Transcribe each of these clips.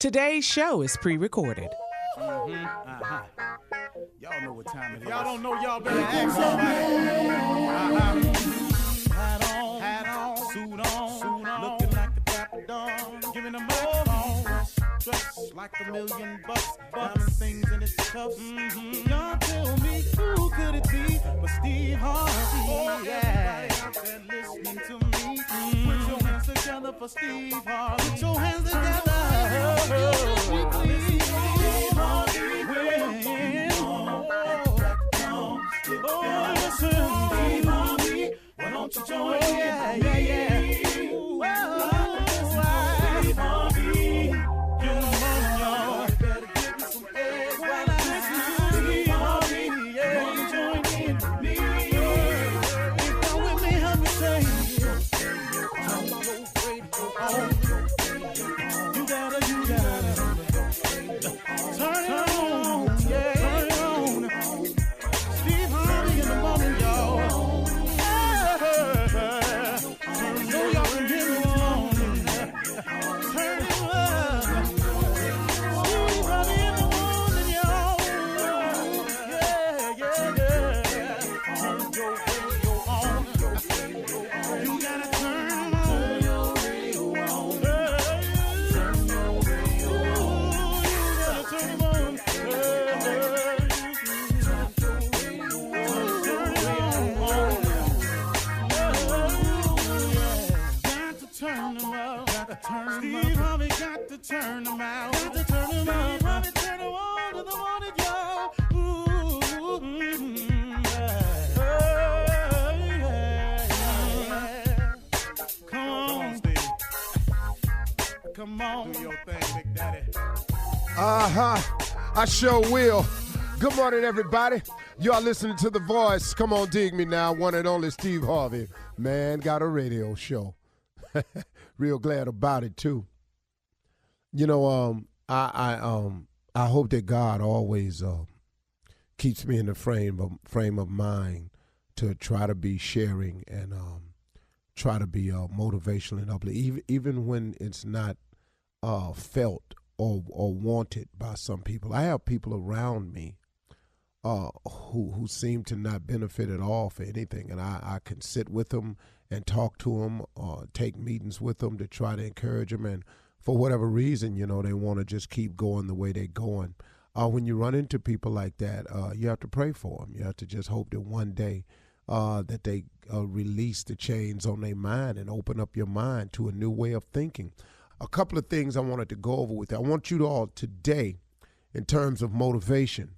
Today's show is pre-recorded. Y'all know what time it is. Y'all don't know, y'all better ask somebody. Hat on, suit on, looking like a dapper dog, giving them microphone, dressed like $1,000,000, diamond things in its cuffs. Y'all tell me who could it be but Steve Harvey? Everybody out there listening to me, put your hands together for Steve Harvey. Put your hands together. Why don't you join me? Ooh, Steve Harvey. Come on, y'all. Better give me some eggs while I listen to Steve Harvey. Come on, join in with me. If you're with me, help me say, turn your radio on. You gotta turn it on. Yeah, turn it on. Steve Harvey in the morning, y'all. Steve Harvey got to turn them out. Got to turn them out. Harvey turn them on to the morning, y'all. Come on, Steve. Come on. Do your thing, Big Daddy. I sure will. Good morning, everybody. Y'all listening to The Voice. Come on, dig me now. One and only Steve Harvey. Man, got a radio show. Real glad about it too. You know, I hope that God always keeps me in the frame of mind to try to be sharing and try to be motivational and uplifting, even when it's not felt or wanted by some people. I have people around me who seem to not benefit at all for anything, and I can sit with them and talk to them or take meetings with them to try to encourage them. And for whatever reason, you know, they want to just keep going the way they're going. When you run into people like that, you have to pray for them. You have to just hope that one day that they release the chains on their mind and open up your mind to a new way of thinking. A couple of things I wanted to go over with you. I want you to all today, in terms of motivation,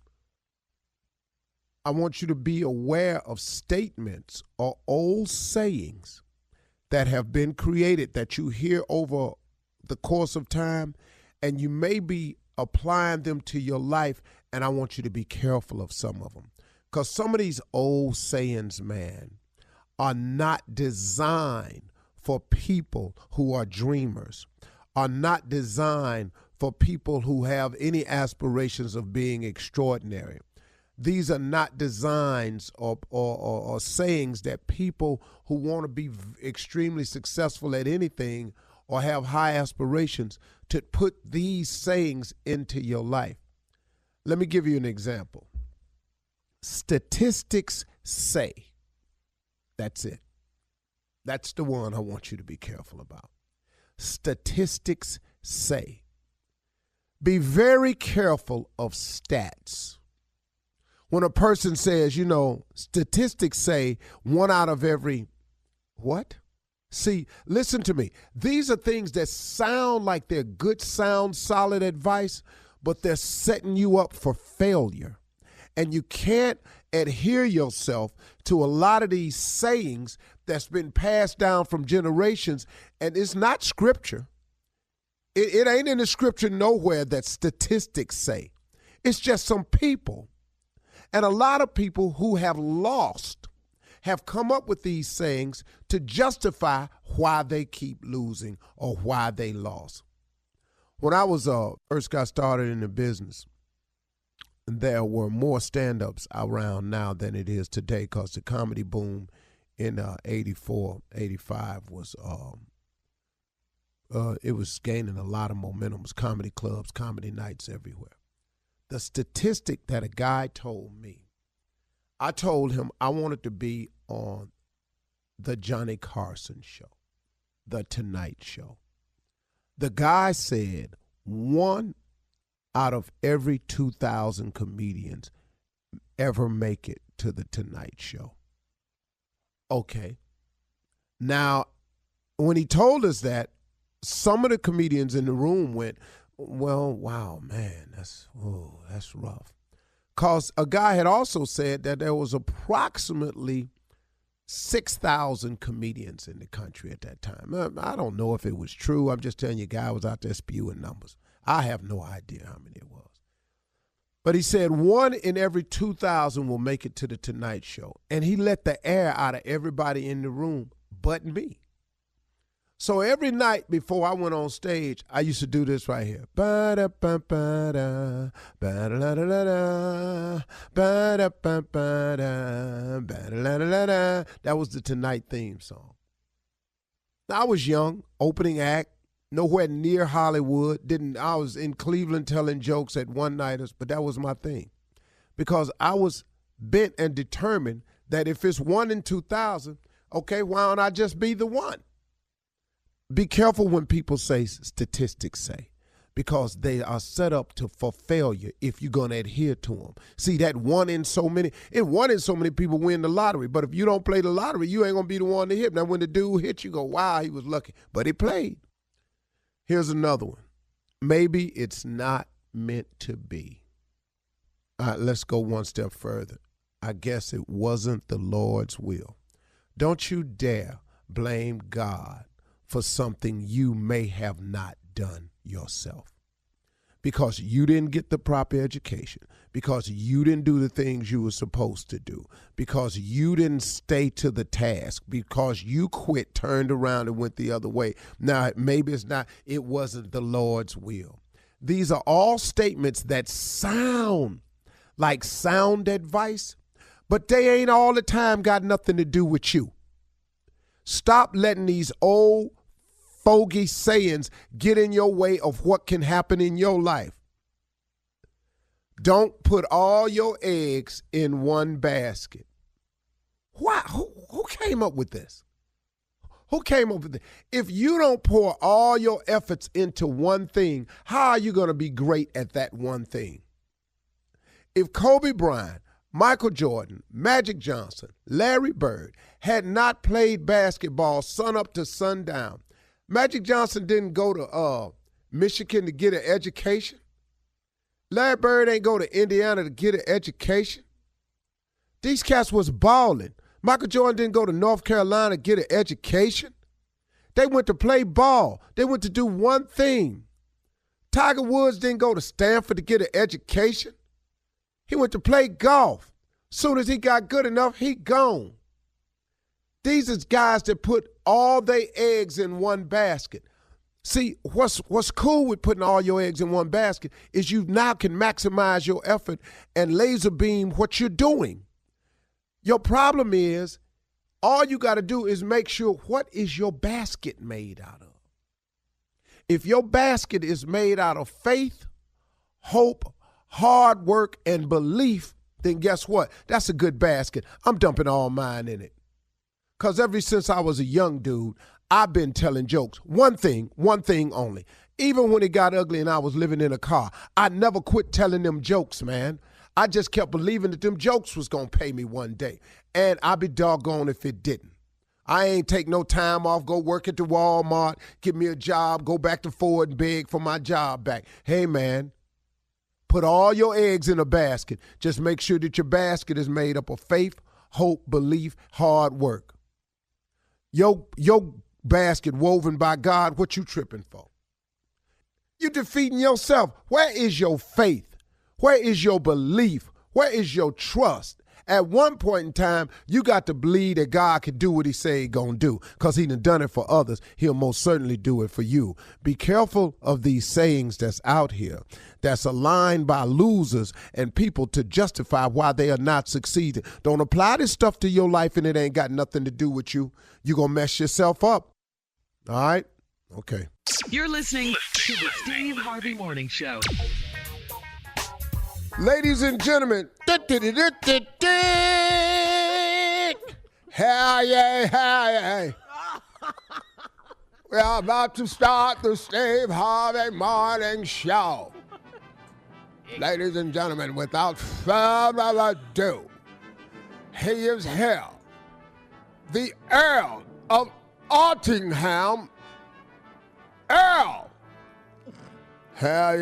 I want you to be aware of statements or old sayings that have been created that you hear over the course of time, and you may be applying them to your life, and I want you to be careful of some of them. Because some of these old sayings, man, are not designed for people who are dreamers, are not designed for people who have any aspirations of being extraordinary. These are not designs or sayings that people who want to be extremely successful at anything or have high aspirations to put these sayings into your life. Let me give you an example. Statistics say. That's it. That's the one I want you to be careful about. Statistics say. Be very careful of stats. When a person says, you know, statistics say 1 out of every, what? See, listen to me. These are things that sound like they're good, sound, solid advice, but they're setting you up for failure. And you can't adhere yourself to a lot of these sayings that's been passed down from generations, and it's not scripture. It ain't in the scripture nowhere that statistics say. It's just some people. And a lot of people who have lost have come up with these sayings to justify why they keep losing or why they lost. When I was first got started in the business, there were more stand-ups around now than it is today, because the comedy boom in 84, 85 was it was gaining a lot of momentum. It was comedy clubs, comedy nights everywhere. The statistic that a guy told me, I told him I wanted to be on the Johnny Carson show, the Tonight Show. The guy said 1 out of every 2,000 comedians ever make it to the Tonight Show. Okay. Now, when he told us that, some of the comedians in the room went, well, wow, man, that's rough. Because a guy had also said that there was approximately 6,000 comedians in the country at that time. I don't know if it was true. I'm just telling you, guy was out there spewing numbers. I have no idea how many it was. But he said 1 in every 2,000 will make it to the Tonight Show. And he let the air out of everybody in the room but me. So every night before I went on stage, I used to do this right here. Ba-da-ba-ba-da, ba-da-da-da-da, ba-da-ba-ba-da, ba-da-da-da-da. That was the Tonight theme song. Now, I was young, opening act, nowhere near Hollywood. I was in Cleveland telling jokes at one-nighters, but that was my thing. Because I was bent and determined that if it's 1 in 2,000, okay, why don't I just be the one? Be careful when people say statistics say, because they are set up for failure if you're going to adhere to them. See, that 1 in so many people win the lottery, but if you don't play the lottery, you ain't going to be the one to hit. Now, when the dude hit, you go, wow, he was lucky, but he played. Here's another one. Maybe it's not meant to be. All right, let's go one step further. I guess it wasn't the Lord's will. Don't you dare blame God for something you may have not done yourself. Because you didn't get the proper education, because you didn't do the things you were supposed to do, because you didn't stay to the task, because you quit, turned around, and went the other way. Now, maybe it wasn't the Lord's will. These are all statements that sound like sound advice, but they ain't all the time got nothing to do with you. Stop letting these old fogey sayings get in your way of what can happen in your life. Don't put all your eggs in one basket. Why? Who came up with this? Who came up with this? If you don't pour all your efforts into one thing, how are you going to be great at that one thing? If Kobe Bryant, Michael Jordan, Magic Johnson, Larry Bird had not played basketball sun up to sundown, Magic Johnson didn't go to Michigan to get an education. Larry Bird ain't go to Indiana to get an education. These cats was balling. Michael Jordan didn't go to North Carolina to get an education. They went to play ball. They went to do one thing. Tiger Woods didn't go to Stanford to get an education. He went to play golf. Soon as he got good enough, he gone. These is guys that put all their eggs in one basket. See, what's cool with putting all your eggs in one basket is you now can maximize your effort and laser beam what you're doing. Your problem is all you got to do is make sure what is your basket made out of. If your basket is made out of faith, hope, hard work, and belief, then guess what? That's a good basket. I'm dumping all mine in it. Because ever since I was a young dude, I've been telling jokes. One thing only. Even when it got ugly and I was living in a car, I never quit telling them jokes, man. I just kept believing that them jokes was going to pay me one day. And I'd be doggone if it didn't. I ain't take no time off, go work at the Walmart, get me a job, go back to Ford and beg for my job back. Hey, man, put all your eggs in a basket. Just make sure that your basket is made up of faith, hope, belief, hard work. Your basket woven by God, what you tripping for? You defeating yourself. Where is your faith? Where is your belief? Where is your trust? At one point in time, you got to believe that God can do what he say he gonna do, because he done it for others. He'll most certainly do it for you. Be careful of these sayings that's out here that's aligned by losers and people to justify why they are not succeeding. Don't apply this stuff to your life and it ain't got nothing to do with you. You're gonna mess yourself up. All right? Okay. You're listening to the Steve Harvey Morning Show. Ladies and gentlemen, hell yeah. We're about to start the Steve Harvey Morning Show. Ladies and gentlemen, without further ado, he is here, the Earl of Ottingham, Earl. How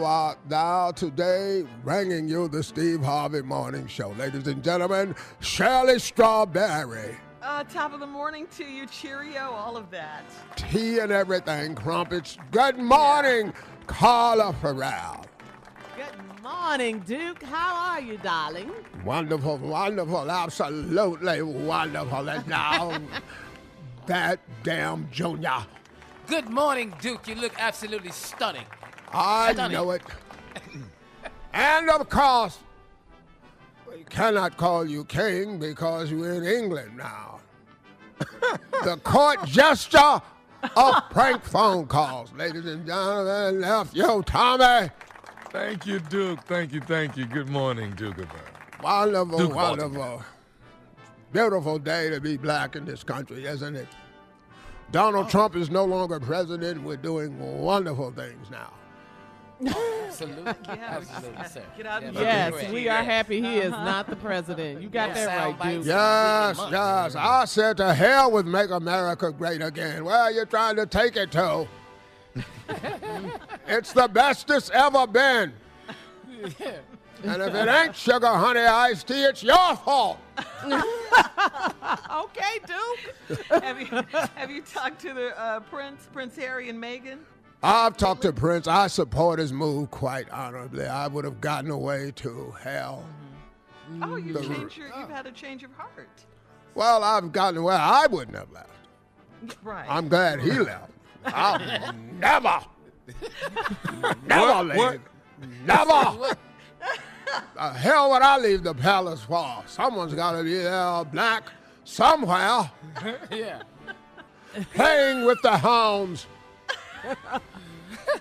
art thou today? Bringing you the Steve Harvey Morning Show. Ladies and gentlemen, Shirley Strawberry. Top of the morning to you, Cheerio, all of that. Tea and everything, crumpets. Good morning, Carla Farrell. Good morning, Duke. How are you, darling? Wonderful, absolutely wonderful. And now, that damn Junior. Good morning, Duke. You look absolutely stunning. I know it. And of course, we cannot call you king because you're in England now. The court jester of prank phone calls. Ladies and gentlemen, Nephew Tommy. Thank you, Duke. Thank you. Good morning, Duke. Wonderful, Duke wonderful. Beautiful day to be black in this country, isn't it? Donald Trump is no longer president. We're doing wonderful things now. Absolutely. Absolutely, sir. Get out of Yes, we are happy he is not the president. You got that right, Duke. Yes. I said to hell with Make America Great Again. Where are you trying to take it to? It's the best it's ever been. And if it ain't sugar, honey, iced tea, it's your fault. Okay, Duke. Have you talked to the Prince Harry and Meghan? I've talked to Prince. I support his move quite honorably. I would have gotten away to hell. Oh, you've had a change of heart. Well, I've gotten away. I wouldn't have left. Right. I'm glad he left. I'll never leave. Never. The hell would I leave the palace for? Someone's got to be there, black, somewhere. Yeah. Playing with the hounds.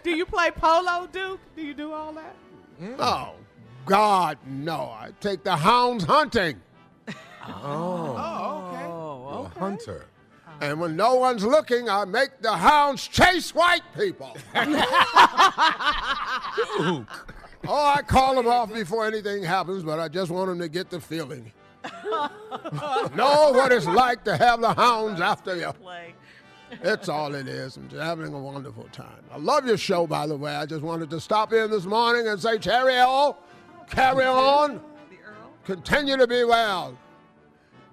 Do you play polo, Duke? Do you do all that? Oh, God, no. I take the hounds hunting. Oh, okay. Hunter. And when no one's looking, I make the hounds chase white people. Duke. Oh, I call them off before anything happens, but I just want them to get the feeling. Know what it's like to have the hounds after you. Play. It's all it is. I'm just having a wonderful time. I love your show, by the way. I just wanted to stop in this morning and say, carry on, The Earl. continue to be well.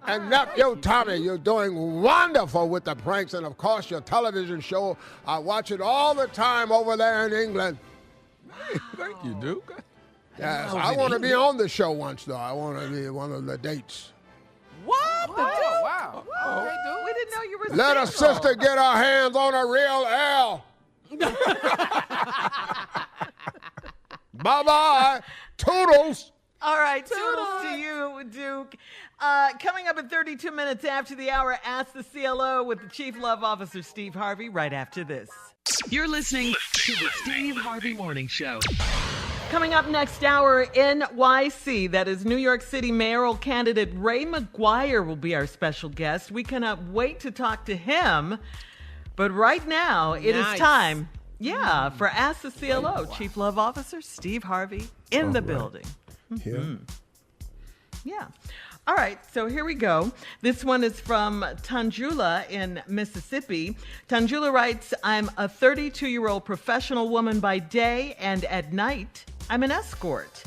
And Nephew Tommy, you're doing wonderful with the pranks. And, of course, your television show. I watch it all the time over there in England. Thank you, Duke. Yes, I want to be on the show once, though. I want to be one of the dates. What? Oh, wow. Okay, Duke. We didn't know you were Let a single. sister get her hands on a real L. Bye-bye. Toodles. All right, toodles to you, Duke. Coming up in 32 minutes after the hour, Ask the CLO with the Chief Love Officer, Steve Harvey, right after this. You're listening to the Steve Harvey Morning Show. Coming up next hour, NYC, that is New York City mayoral candidate Ray McGuire will be our special guest. We cannot wait to talk to him. But right now, it is time, for Ask the CLO. Chief Love Officer Steve Harvey in the building. Yeah. All right, so here we go. This one is from Tanjula in Mississippi. Tanjula writes, I'm a 32-year-old professional woman by day, and at night, I'm an escort.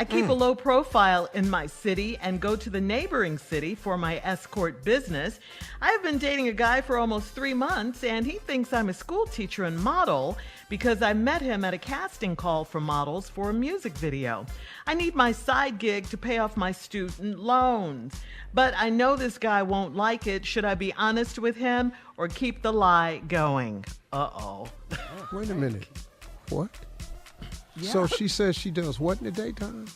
I keep a low profile in my city and go to the neighboring city for my escort business. I have been dating a guy for almost 3 months, and he thinks I'm a school teacher and model because I met him at a casting call for models for a music video. I need my side gig to pay off my student loans, but I know this guy won't like it. Should I be honest with him or keep the lie going? Uh-oh. Wait a minute. What? Yeah. So she says she does what in the daytime?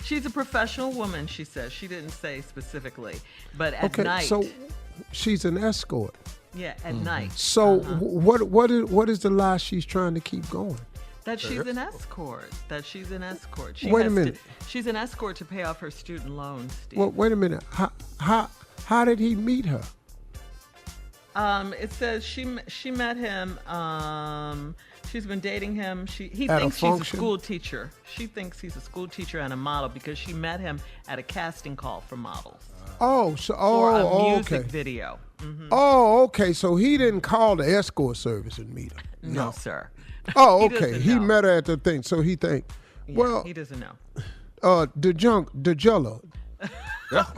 She's a professional woman, she says. She didn't say specifically, but at night. So she's an escort. Yeah, at night. So what is the lie she's trying to keep going? That she's an escort. Wait a minute. She's an escort to pay off her student loans, Steve. Well, wait a minute. How did he meet her? It says she met him. She's been dating him. He At a thinks she's a function? school teacher. She thinks he's a school teacher and a model because she met him at a casting call for models. For a music video. Mm-hmm. Oh, okay. So he didn't call the escort service and meet her. No, sir. Oh, He okay. doesn't He know. met her at the thing. So he think, Yeah, he doesn't know. the Jella.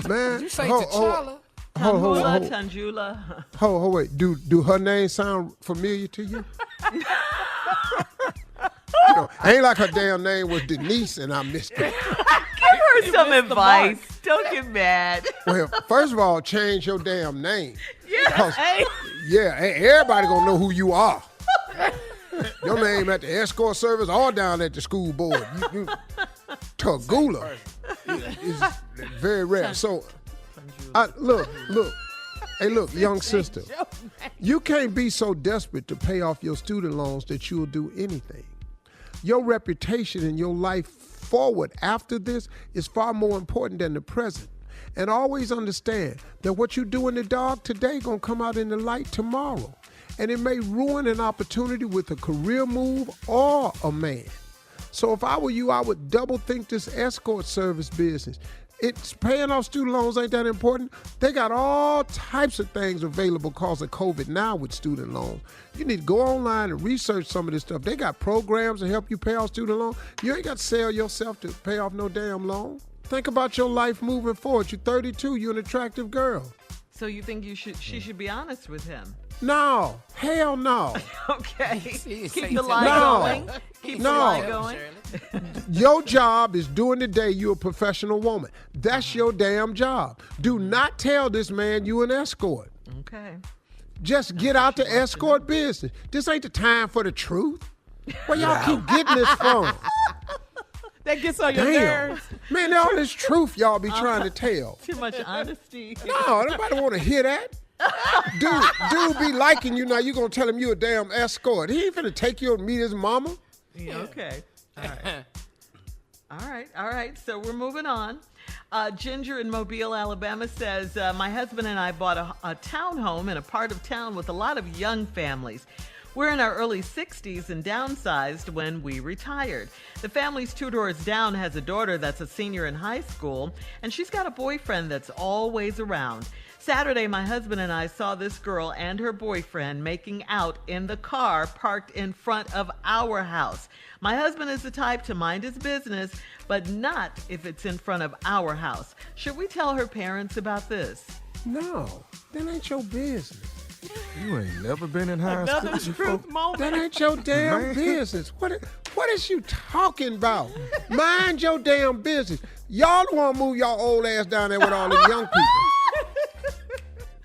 Man, You say T'Challa? Tanjula. Hold, wait. Do her name sound familiar to you? Ain't like her damn name was Denise and I missed it. Give her some advice. Don't get mad. Well, first of all, change your damn name. Yeah. 'Cause, everybody gonna know who you are. Your name at the escort service or down at the school board. You Tagula is very rare. So, look. Hey, look, young sister. You can't be so desperate to pay off your student loans that you'll do anything. Your reputation and your life forward after this is far more important than the present. And always understand that what you do in the dark today gonna come out in the light tomorrow. And it may ruin an opportunity with a career move or a man. So if I were you, I would double think this escort service business. It's paying off student loans ain't that important. They got all types of things available because of COVID now with student loans. You need to go online and research some of this stuff. They got programs to help you pay off student loans. You ain't got to sell yourself to pay off no damn loan. Think about your life moving forward. You're 32, you're an attractive girl. So you think she should be honest with him? No, hell no. Okay. See, Keep say the to lie No. going. Keep the No. lie going. Your job is during the day you're a professional woman. That's your damn job. Do not tell this man you an escort. Okay. Just get out the escort business. This ain't the time for the truth. Where y'all keep getting this from? That gets on your Damn. nerves. Man, all this truth y'all be trying to tell. Too much honesty. No, nobody want to hear that. Dude be liking you now. You gonna tell him you a damn escort. He ain't finna take you and meet his mama. Yeah, okay. All right. So we're moving on. Ginger in Mobile, Alabama says, my husband and I bought a townhome in a part of town with a lot of young families. We're in our early 60s and downsized when we retired. The family's 2 doors down has a daughter that's a senior in high school, and she's got a boyfriend that's always around. Saturday, my husband and I saw this girl and her boyfriend making out in the car parked in front of our house. My husband is the type to mind his business, but not if it's in front of our house. Should we tell her parents about this? No, that ain't your business. You ain't never been in high Another school before. truth moment. That ain't your damn Man. business. What is you talking about? Mind your damn business. Y'all don't want to move y'all old ass down there with all them young people.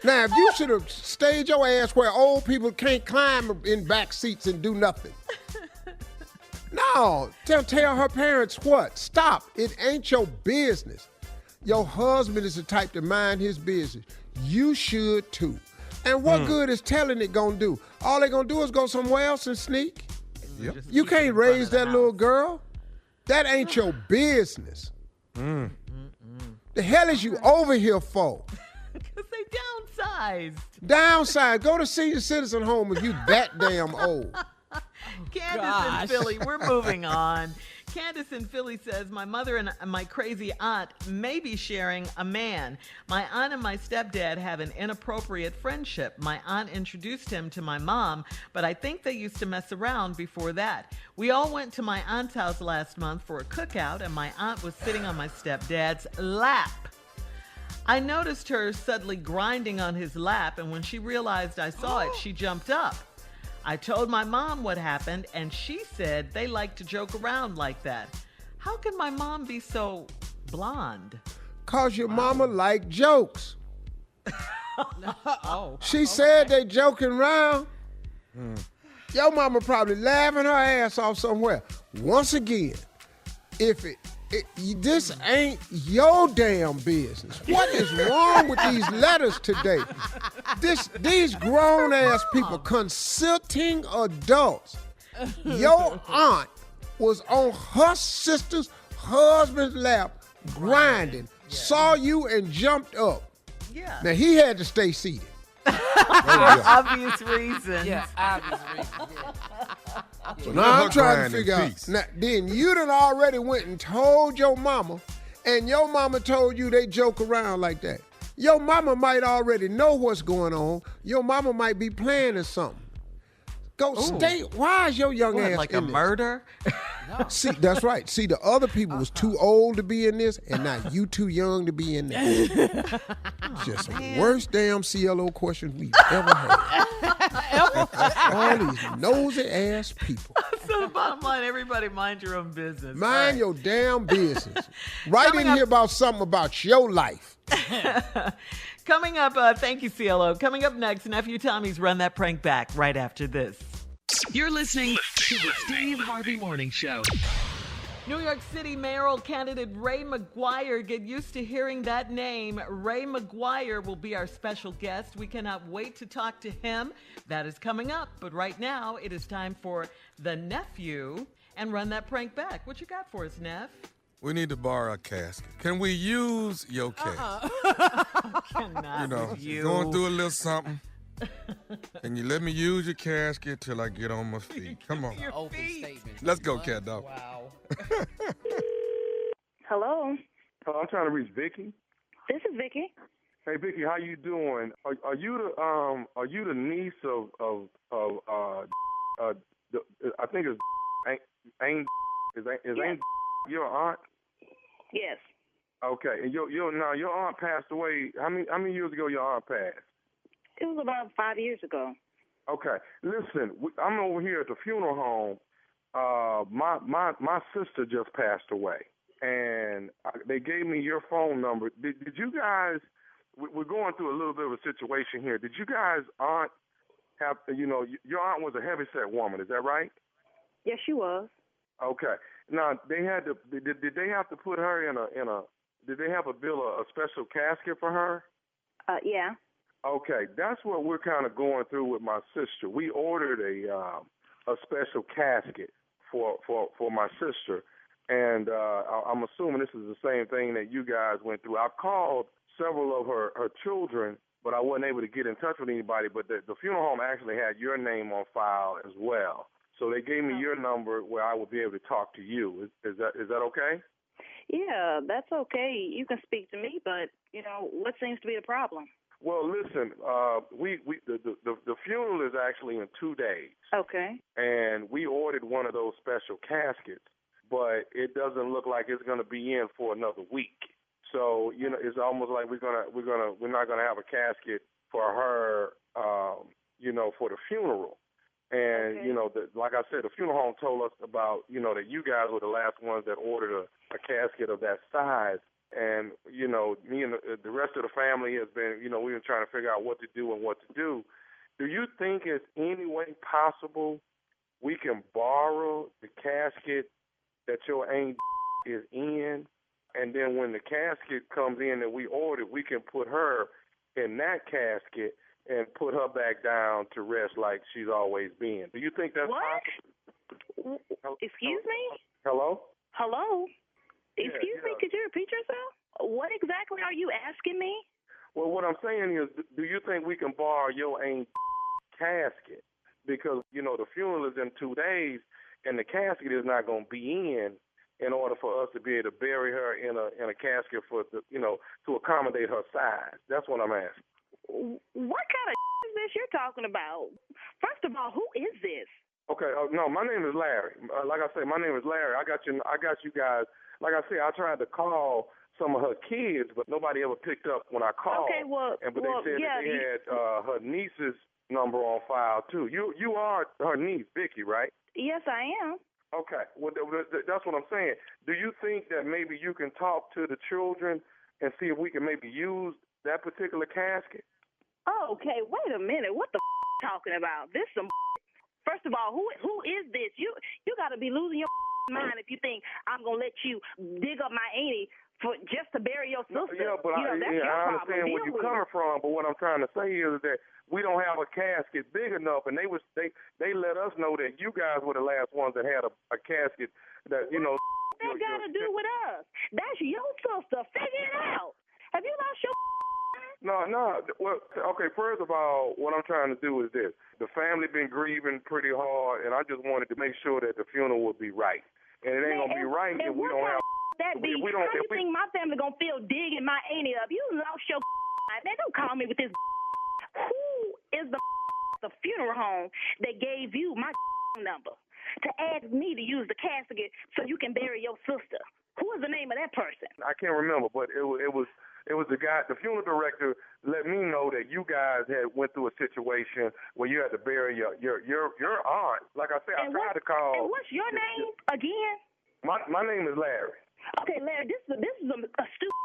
Now, if you should have stayed your ass where old people can't climb in back seats and do nothing. No, tell her parents what? Stop. It ain't your business. Your husband is the type to mind his business. You should too. And what good is telling it gonna do? All they gonna do is go somewhere else and sneak. Yep. You can't raise that little girl. That ain't your business. The hell is you over here for? Because they downsized. Downside, go to senior citizen home if you that damn old. Candace in Philly, we're moving on. Candace in Philly says, my mother and my crazy aunt may be sharing a man. My aunt and my stepdad have an inappropriate friendship. My aunt introduced him to my mom, but I think they used to mess around before that. We all went to my aunt's house last month for a cookout, and my aunt was sitting on my stepdad's lap. I noticed her suddenly grinding on his lap, and when she realized I saw it, she jumped up. I told my mom what happened, and she said they like to joke around like that. How can my mom be so blonde? Cause your mama like jokes. Oh. She said they joking around. Your mama probably laughing her ass off somewhere. Once again, if This ain't your damn business. What is wrong with these letters today? These grown-ass people, consenting adults. Your aunt was on her sister's husband's lap grinding, saw you and jumped up. Yeah. Now, he had to stay seated. For obvious reasons. Yeah, obvious reasons. Yeah. So now I'm trying to figure out. Now, then you done already went and told your mama, and your mama told you they joke around like that. Your mama might already know what's going on. Your mama might be planning something. Go stay. Why is your young ass like in a this? murder? See, that's right. See, the other people was too old to be in this, and now you too young to be in this. Just the worst damn CLO questions we've ever had. All these nosy ass people. So the bottom line, everybody mind your own business. Mind your damn business. Write in here about something about your life. Coming up, thank you, CLO. Coming up next, Nephew Tommy's Run That Prank Back right after this. You're listening to the Steve Harvey Morning Show. New York City mayoral candidate Ray McGuire. Get used to hearing that name. Ray McGuire will be our special guest. We cannot wait to talk to him. That is coming up. But right now, it is time for the nephew and Run That Prank Back. What you got for us, Neff? We need to borrow a casket. Can we use your casket? Cannot You know, with you. going through a little something. Can you let me use your casket till I get on my feet? Come on. Your Open feet. statement. Let's go, cat dog. Wow. Hello, I'm trying to reach Vicky. this is Vicky. Hey Vicky, how you doing? Are you the niece of I think it's Ain't your aunt? Yes. Okay, and your aunt passed away. How many years ago your aunt passed? It was about 5 years ago. Okay, listen, I'm over here at the funeral home. My sister just passed away, and they gave me your phone number. Did you guys? We're going through a little bit of a situation here. Did you guys aunt have? Your aunt was a heavyset woman. Is that right? Yes, she was. Okay. Now they had to. Did they have to put her in a? Did they have to build a special casket for her? Yeah. Okay, that's what we're kind of going through with my sister. We ordered a special casket for my sister, and I'm assuming this is the same thing that you guys went through. I've called several of her children, but I wasn't able to get in touch with anybody. But the funeral home actually had your name on file as well, so they gave me your number where I would be able to talk to you. Is that okay? Yeah, that's okay. You can speak to me, but what seems to be the problem? Well, listen, the funeral is actually in 2 days. Okay. And we ordered one of those special caskets, but it doesn't look like it's going to be in for another week. So it's almost like we're not gonna have a casket for her, for the funeral. And okay. Like I said, the funeral home told us about that you guys were the last ones that ordered a casket of that size. And, me and the rest of the family has been, we've been trying to figure out what to do and what to do. Do you think it's any way possible we can borrow the casket that your aunt is in, and then when the casket comes in that we ordered, we can put her in that casket and put her back down to rest like she's always been? Do you think that's possible? Excuse me? Hello? Hello? Excuse me, yeah. could you repeat yourself? What exactly are you asking me? Well, what I'm saying is, do you think we can borrow your aunt's casket? Because, the funeral is in 2 days, and the casket is not going to be in order for us to be able to bury her in a casket to accommodate her size. That's what I'm asking. What kind of is this you're talking about? First of all, who is this? Okay, no, my name is Larry. Like I said, my name is Larry. I got you guys. Like I said, I tried to call some of her kids, but nobody ever picked up when I called. Okay, but they said that they had her niece's number on file too. You are her niece, Vicky, right? Yes, I am. Okay, well that's what I'm saying. Do you think that maybe you can talk to the children and see if we can maybe use that particular casket? Oh, okay, wait a minute. What the talking about? This some. First of all, who is this? You got to be losing your mind if you think I'm going to let you dig up my auntie for just to bury your sister. Yeah, but that's your I understand where you're coming from, but what I'm trying to say is that we don't have a casket big enough, and they let us know that you guys were the last ones that had a casket that, you know. That got to do with us. That's your sister. Figure it out. Have you lost your No. Well, okay, first of all, what I'm trying to do is this. The family been grieving pretty hard, and I just wanted to make sure that the funeral would be right. And it ain't going to be right if we don't have... That be, how do you think my family going to feel digging my auntie up? You lost your mind. Man, don't call me with this. Who is the funeral home that gave you my number to ask me to use the casket so you can bury your sister? Who is the name of that person? I can't remember, but it was the guy, the funeral director let me know that you guys had went through a situation where you had to bury your aunt. Like I said, I tried to call. And what's your name again? My name is Larry. Okay, Larry, this is a stupid.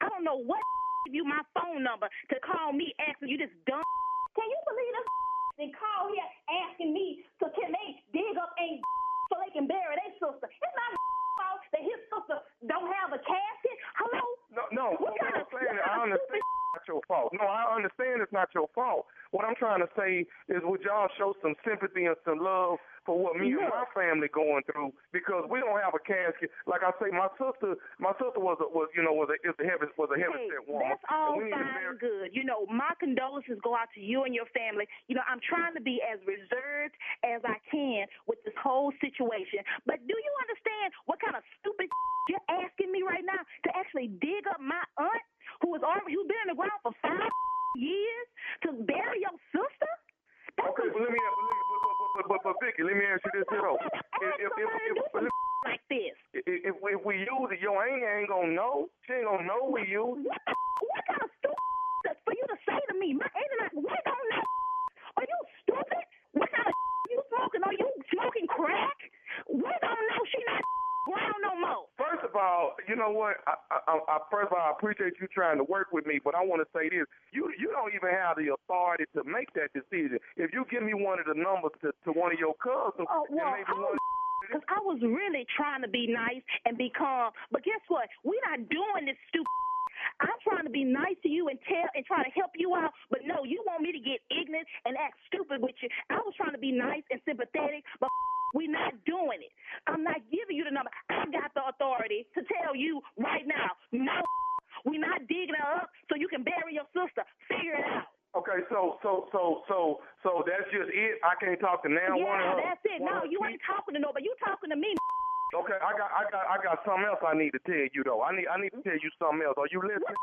I don't know what give you my phone number to call me asking you this dumb. Can you believe this? They call here asking me so can they dig up a so they can bury their sister. It's not fault that his sister don't have a casket. Hello? No. What I'm saying, I understand it's not your fault. No, I understand it's not your fault. What I'm trying to say is, would y'all show some sympathy and some love for what me and my family going through, because we don't have a casket. Like I say, my sister was a heavy set woman. That's all fine and good. You know, my condolences go out to you and your family. You know, I'm trying to be as reserved as I can with this whole situation. But do you understand what kind of stupid you're asking me right now to actually dig up my aunt who's been in the ground for 5 years to bury your sister? Okay, but Vicky, let me ask you this here though. If we use it, your auntie ain't gonna know. She ain't gonna know we use it. What kind of stupid for you to say to me? My auntie, we don't know. Are you stupid? What kind of you smoking? Are you smoking crack? We don't know. She not around no more. First of all, you know what? I appreciate you trying to work with me, but I want to say this: you don't even have the authority to make that decision. If you give me one of the numbers to one of your cousins, because I was really trying to be nice and be calm, but guess what? We're not doing this stupid. I'm trying to be nice to you and try to help you out, but no, you want me to get ignorant and act stupid with you. I was trying to be nice and sympathetic, but we're not doing it. I'm not giving you the number. I got the authority to tell you right now, no, we're not digging her up so you can bury your sister. Figure it out. Okay, so that's just it. I can't talk to now. Yeah, that's it. No, you ain't talking to nobody. You talking to me. Okay, I got something else I need to tell you though. I need to tell you something else. Are you listening?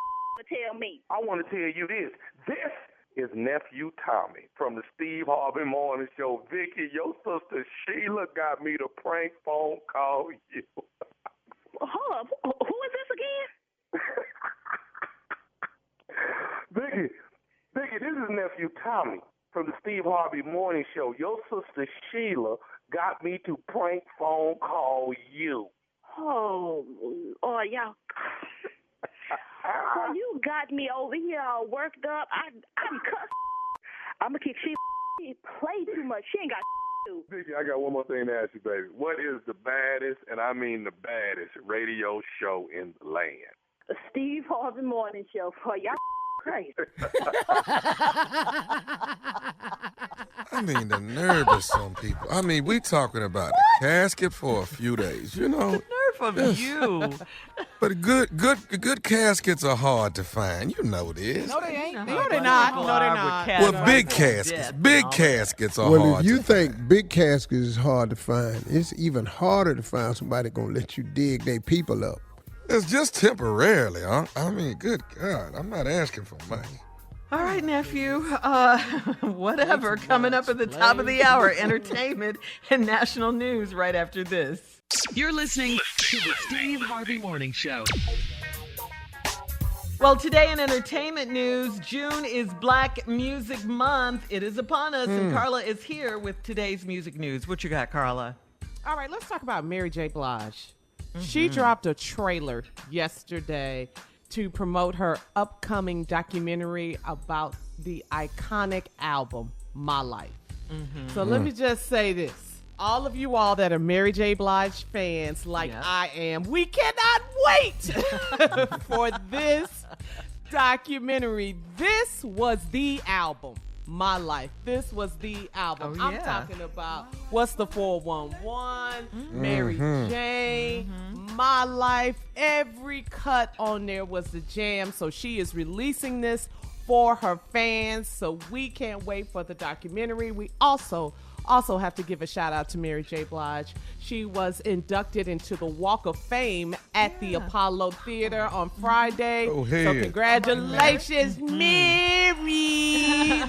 Tell me. I want to tell you this. This is Nephew Tommy from the Steve Harvey Morning Show. Vicky, your sister Sheila got me to prank phone call you. Hold up. Who is this again? Vicky, this is Nephew Tommy from the Steve Harvey Morning Show. Your sister Sheila got me to prank phone call you. Oh, y'all. So you got me over here all worked up. I'm cussed. I'm going to kick she play too much. She ain't got to. Vicky, I got one more thing to ask you, baby. What is the baddest, and I mean the baddest, radio show in the land? The Steve Harvey Morning Show. For y'all crazy. I mean, the nerve of some people. I mean, we talking about a casket for a few days, you know. The nerve of you. But good caskets are hard to find. You know this. No, they ain't. No, they're not. No, they're not. Well, big caskets are hard. Well, if you think big caskets is hard to find, it's even harder to find somebody gonna let you dig their people up. It's just temporarily, huh? I mean, good God, I'm not asking for much. All right, nephew. Whatever. Coming up at the top of the hour, entertainment and national news right after this. You're listening to the Steve Harvey Morning Show. Well, today in entertainment news, June is Black Music Month. It is upon us, and Carla is here with today's music news. What you got, Carla? All right, let's talk about Mary J. Blige. She dropped a trailer yesterday to promote her upcoming documentary about the iconic album, My Life. So let me just say this. all of you all that are Mary J. Blige fans like I am, we cannot wait for this documentary. This was the album. My Life. This was the album. I'm talking about What's the 411, Mary Jane, My Life. Every cut on there was the jam. So she is releasing this for her fans. So we can't wait for the documentary. We also have to give a shout out to Mary J. Blige. She was inducted into the Walk of Fame at the Apollo Theater on Friday. Oh, so congratulations, Mary.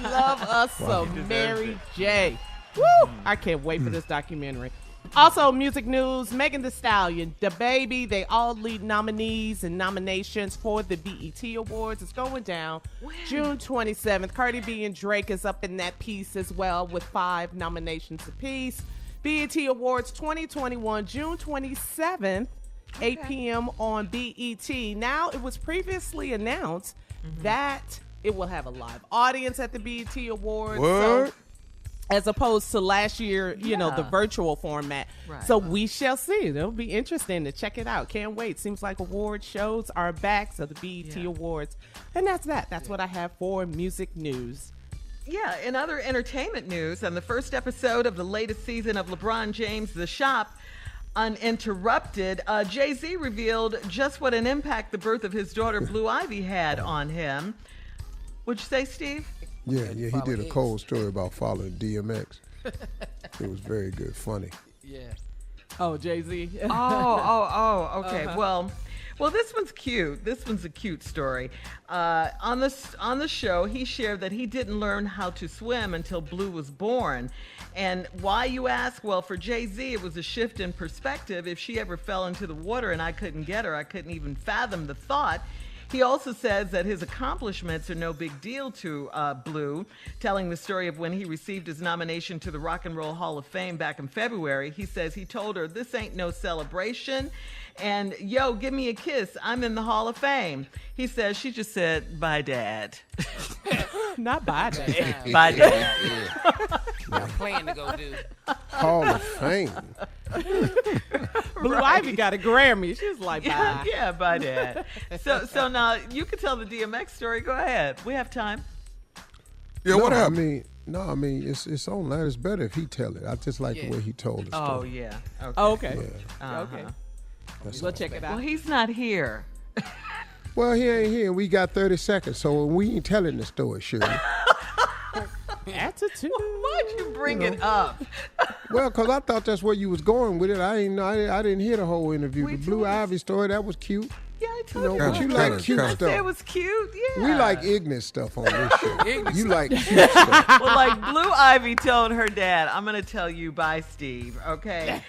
Love us some Mary J. Woo! I can't wait for this documentary. Also, music news, Megan Thee Stallion, DaBaby, they all lead nominees and nominations for the BET Awards. It's going down June 27th. Cardi B and Drake is up in that piece as well with 5 nominations apiece. BET Awards 2021, June 27th, 8 p.m. on BET. Now, it was previously announced that it will have a live audience at the BET Awards. What? So, as opposed to last year, you know, the virtual format. Right. So we shall see. It'll be interesting to check it out. Can't wait. Seems like award shows are back, so the BET Awards. And that's that. That's what I have for music news. Yeah, in other entertainment news, on the first episode of the latest season of LeBron James' The Shop, Uninterrupted, Jay-Z revealed just what an impact the birth of his daughter Blue Ivy had on him. Would you say, Steve? Yeah, he did a cold story about following DMX. It was very good, funny. Yeah. Oh, Jay-Z. Okay. Well, this one's cute. This one's a cute story. On the show, he shared that he didn't learn how to swim until Blue was born. And why, you ask? Well, for Jay-Z, it was a shift in perspective. If she ever fell into the water and I couldn't get her, I couldn't even fathom the thought. He also says that his accomplishments are no big deal to Blue, telling the story of when he received his nomination to the Rock and Roll Hall of Fame back in February. He says he told her, "This ain't no celebration, and yo, give me a kiss. I'm in the Hall of Fame." He says she just said, "Bye, Dad." Not bye, Dad. Bye, Dad. I'm playing to go do. Hall of Fame. Blue Ivy got a Grammy. She was like, bye. Yeah, bye, Dad. So now you can tell the DMX story. Go ahead. We have time. Yeah, what happened? I mean, it's online. It's better if he tell it. I just like the way he told the story. Oh, yeah. Okay. Oh, okay. Yeah. Okay. That's We'll all. check it out. Well, he's not here. Well, he ain't here. We got 30 seconds, so we ain't telling the story, Shirley. Attitude. Why'd you bring it up? Well, because I thought that's where you was going with it. I didn't hear the whole interview. The Blue told us. Ivy story, that was cute. Yeah, I told you. But you like cute It stuff. was cute, yeah. We like ignorant stuff on this show. You like cute stuff. Well, like Blue Ivy told her dad, "I'm going to tell you bye, Steve," okay?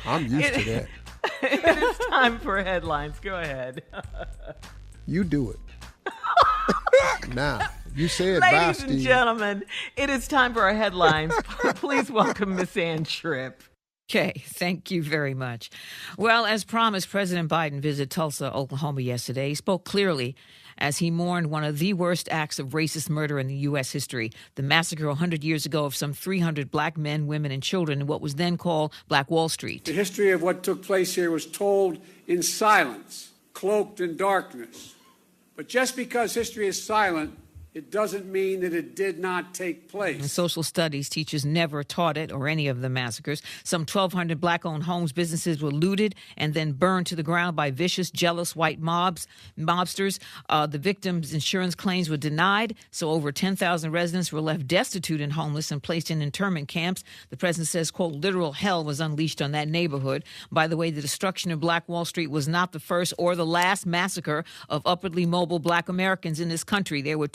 I'm used to that. It is time for headlines. Go ahead. You do it. Now, you said bye, Ladies Steve. and gentlemen, it is time for our headlines. Please welcome Miss Ann Tripp. Okay, thank you very much. Well, as promised, President Biden visited Tulsa, Oklahoma yesterday. He spoke clearly as he mourned one of the worst acts of racist murder in the U.S. history, the massacre 100 years ago of some 300 black men, women, and children in what was then called Black Wall Street. The history of what took place here was told in silence, cloaked in darkness. But just because history is silent, it doesn't mean that it did not take place. And social studies teachers never taught it or any of the massacres. Some 1,200 black-owned homes, businesses were looted and then burned to the ground by vicious, jealous white mobsters. The victims' insurance claims were denied, so over 10,000 residents were left destitute and homeless and placed in internment camps. The president says, quote, literal hell was unleashed on that neighborhood. By the way, the destruction of Black Wall Street was not the first or the last massacre of upwardly mobile black Americans in this country. There were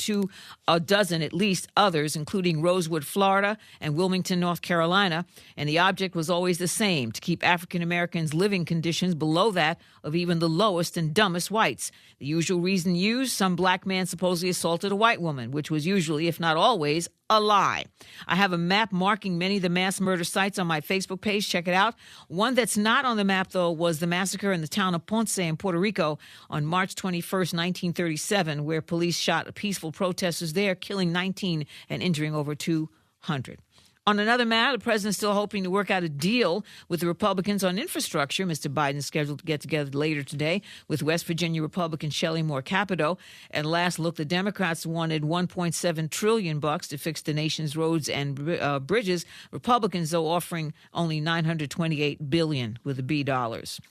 a dozen at least others, including Rosewood, Florida, and Wilmington, North Carolina. And the object was always the same, to keep African Americans' living conditions below that of even the lowest and dumbest whites. The usual reason used, some black man supposedly assaulted a white woman, which was usually, if not always, a lie. I have a map marking many of the mass murder sites on my Facebook page. Check it out. One that's not on the map, though, was the massacre in the town of Ponce in Puerto Rico on March 21st, 1937, where police shot peaceful protesters there, killing 19 and injuring over 200. On another matter, the president's still hoping to work out a deal with the Republicans on infrastructure. Mr. Biden is scheduled to get together later today with West Virginia Republican Shelley Moore Capito. At last look, the Democrats wanted $1.7 trillion to fix the nation's roads and bridges. Republicans, though, offering only $928 billion with a B dollars.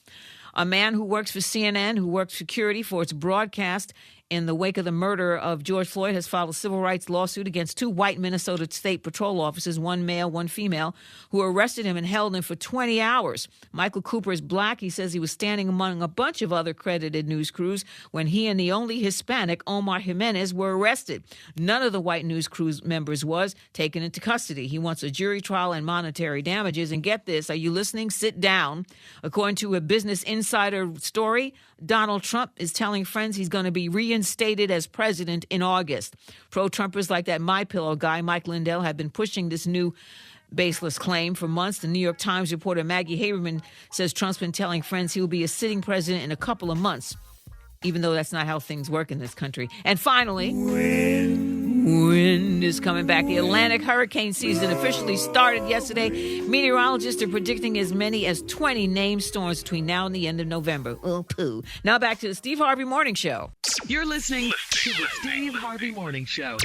A man who works for CNN, who worked security for its broadcast in the wake of the murder of George Floyd, has filed a civil rights lawsuit against 2 white Minnesota State Patrol officers, one male, one female, who arrested him and held him for 20 hours. Michael Cooper is black. He says he was standing among a bunch of other credited news crews when he and the only Hispanic, Omar Jimenez, were arrested. None of the white news crews members was taken into custody. He wants a jury trial and monetary damages. And get this, are you listening? Sit down. According to a Business Insider story, Donald Trump is telling friends he's going to be reinstated as president in August. Pro-Trumpers like that MyPillow guy, Mike Lindell, have been pushing this new baseless claim for months. The New York Times reporter Maggie Haberman says Trump's been telling friends he will be a sitting president in a couple of months, even though that's not how things work in this country. And finally, wind is coming back. The Atlantic hurricane season officially started yesterday. Meteorologists are predicting as many as 20 named storms between now and the end of November. Oh, poo. Now back to the Steve Harvey Morning Show. You're listening to the Steve Harvey Morning Show.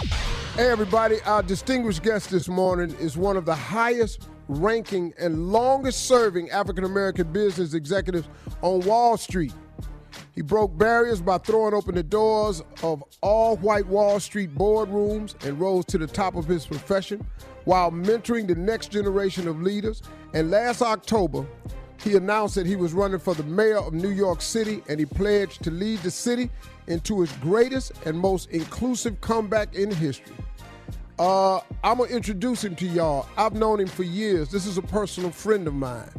Hey, everybody. Our distinguished guest this morning is one of the highest ranking and longest serving African-American business executives on Wall Street. He broke barriers by throwing open the doors of all white Wall Street boardrooms and rose to the top of his profession while mentoring the next generation of leaders. And last October, he announced that he was running for the mayor of New York City, and he pledged to lead the city into its greatest and most inclusive comeback in history. I'm going to introduce him to y'all. I've known him for years. This is a personal friend of mine.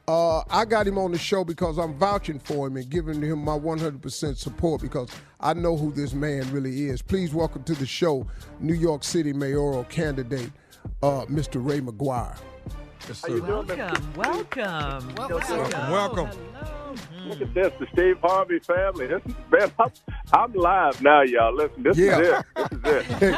I got him on the show because I'm vouching for him and giving him my 100% support because I know who this man really is. Please welcome to the show, New York City mayoral candidate, Mr. Ray McGuire. Yes, sir. Welcome. Welcome. Look at this, the Steve Harvey family. This is, man, I'm live now, y'all. Listen, this is it. This is it.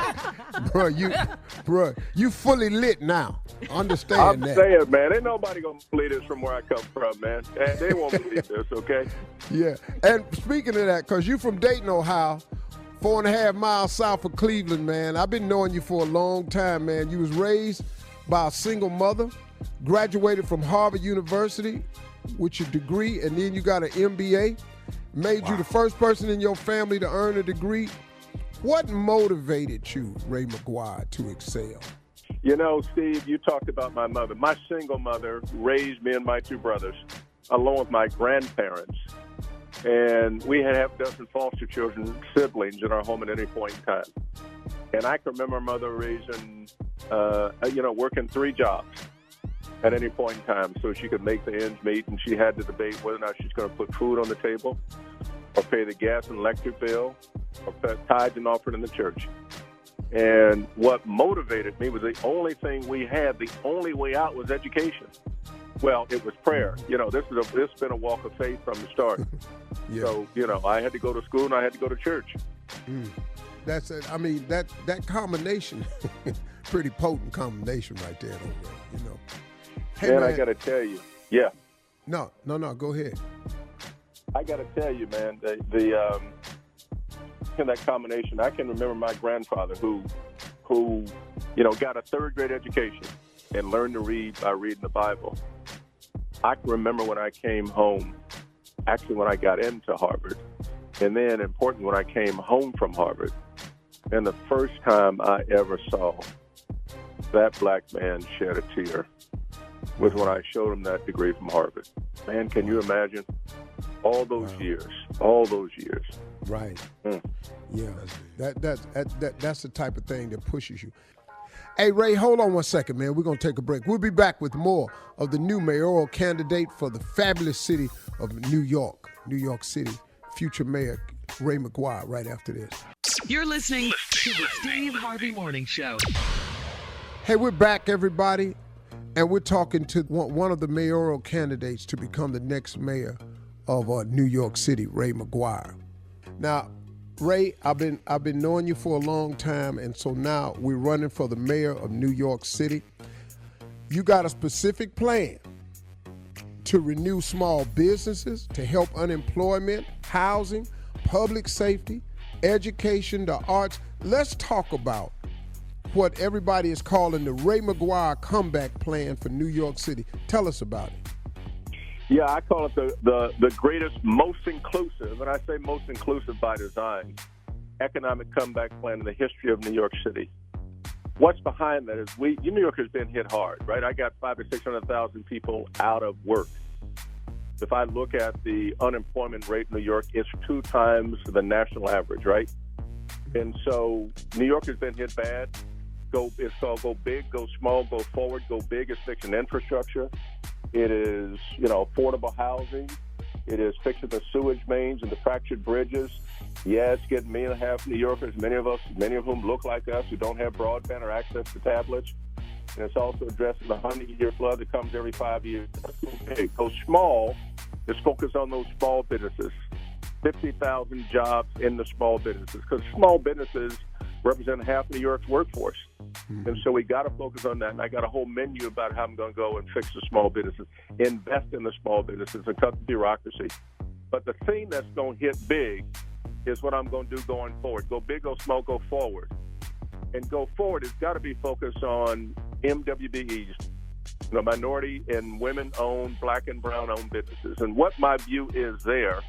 Bro, you fully lit now. Understand I'm that. saying, man, ain't nobody gonna believe this from where I come from, man. And they won't believe this, okay? Yeah. And speaking of that, because you from Dayton, Ohio, 4.5 miles south of Cleveland, man. I've been knowing you for a long time, man. You was raised by a single mother, graduated from Harvard University with your degree, and then you got an MBA, made you the first person in your family to earn a degree. What motivated you, Ray McGuire, to excel? You know, Steve, you talked about my mother. My single mother raised me and my 2 brothers, along with my grandparents. And we had half a dozen foster children, siblings in our home at any point in time. And I can remember my mother raising, working 3 jobs at any point in time so she could make the ends meet, and she had to debate whether or not she's going to put food on the table or pay the gas and electric bill or pay tithes and offering in the church. And what motivated me was the only thing we had, the only way out was education. Well, it was prayer. You know, this has been a walk of faith from the start. Yeah. So, I had to go to school and I had to go to church. That's it. I mean, that combination, pretty potent combination right there, though, Hey, man, man, I got to tell you. Yeah. No, go ahead. I got to tell you, man, in that combination, I can remember my grandfather who got a 3rd grade education and learned to read by reading the Bible. I can remember when I came home, actually when I got into Harvard, and then importantly when I came home from Harvard, and the first time I ever saw that black man shed a tear was when I showed him that degree from Harvard. Man, can you imagine? All those years. Right. Yeah. That's the type of thing that pushes you. Hey, Ray, hold on one second, man. We're going to take a break. We'll be back with more of the new mayoral candidate for the fabulous city of New York City, future mayor Ray McGuire, right after this. You're listening to the Steve Harvey Morning Show. Hey, we're back, everybody, and we're talking to one of the mayoral candidates to become the next mayor of New York City, Ray McGuire. Now, Ray, I've been knowing you for a long time, and so now we're running for the mayor of New York City. You got a specific plan to renew small businesses, to help unemployment, housing, public safety, education, the arts. Let's talk about what everybody is calling the Ray McGuire comeback plan for New York City. Tell us about it. Yeah, I call it the greatest, most inclusive, and I say most inclusive by design, economic comeback plan in the history of New York City. What's behind that is New York has been hit hard, right? I got 500,000 to 600,000 people out of work. If I look at the unemployment rate in New York, it's 2 times the national average, right? And so New York has been hit bad. It's called go big, go small, go forward. Go big is fixing infrastructure. It is, affordable housing. It is fixing the sewage mains and the fractured bridges. Yeah, it's getting 1.5 million New Yorkers, many of whom look like us, who don't have broadband or access to tablets. And it's also addressing the 100-year flood that comes every 5 years. Okay, go small is focused on those small businesses. 50,000 jobs in the small businesses, because small businesses represent half of New York's workforce. And so we got to focus on that. And I got a whole menu about how I'm going to go and fix the small businesses, invest in the small businesses, and cut the bureaucracy. But the thing that's going to hit big is what I'm going to do going forward. Go big, go small, go forward. And go forward has got to be focused on MWBEs, minority and women-owned, black and brown-owned businesses. And what my view is there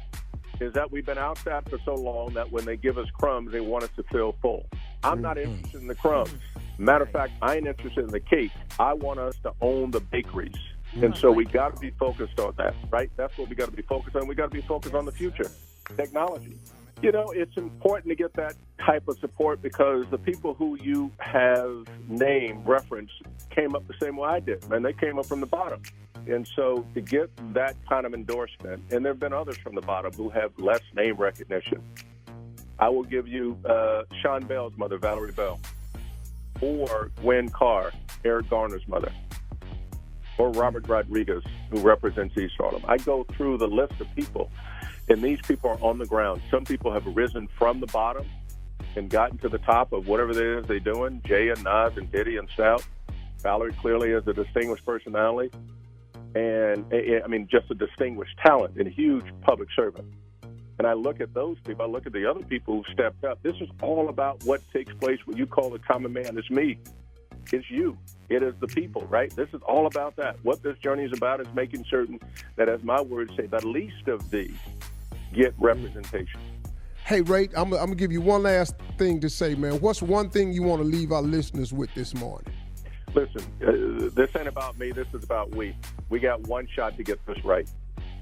is that we've been outside for so long that when they give us crumbs, they want us to feel full. I'm not interested in the crumbs. Matter of fact, I ain't interested in the cake. I want us to own the bakeries. And so we got to be focused on that, right? That's what we got to be focused on. We got to be focused on the future, technology. It's important to get that type of support because the people who you have named, referenced, came up the same way I did, and they came up from the bottom. And so to get that kind of endorsement, and there have been others from the bottom who have less name recognition, I will give you Sean Bell's mother, Valerie Bell, or Gwen Carr, Eric Garner's mother, or Robert Rodriguez, who represents East Harlem. I go through the list of people, and these people are on the ground. Some people have risen from the bottom and gotten to the top of whatever it is they're doing, Jay and Nas and Diddy and Stout. Valerie clearly is a distinguished personality. And, just a distinguished talent and a huge public servant. And I look at those people. I look at the other people who've stepped up. This is all about what takes place, what you call the common man. It's me. It's you. It is the people, right? This is all about that. What this journey is about is making certain that, as my words say, the least of these get representation. Hey, Ray, I'm going to give you one last thing to say, man. What's one thing you want to leave our listeners with this morning? Listen, this ain't about me. This is about we. We got one shot to get this right.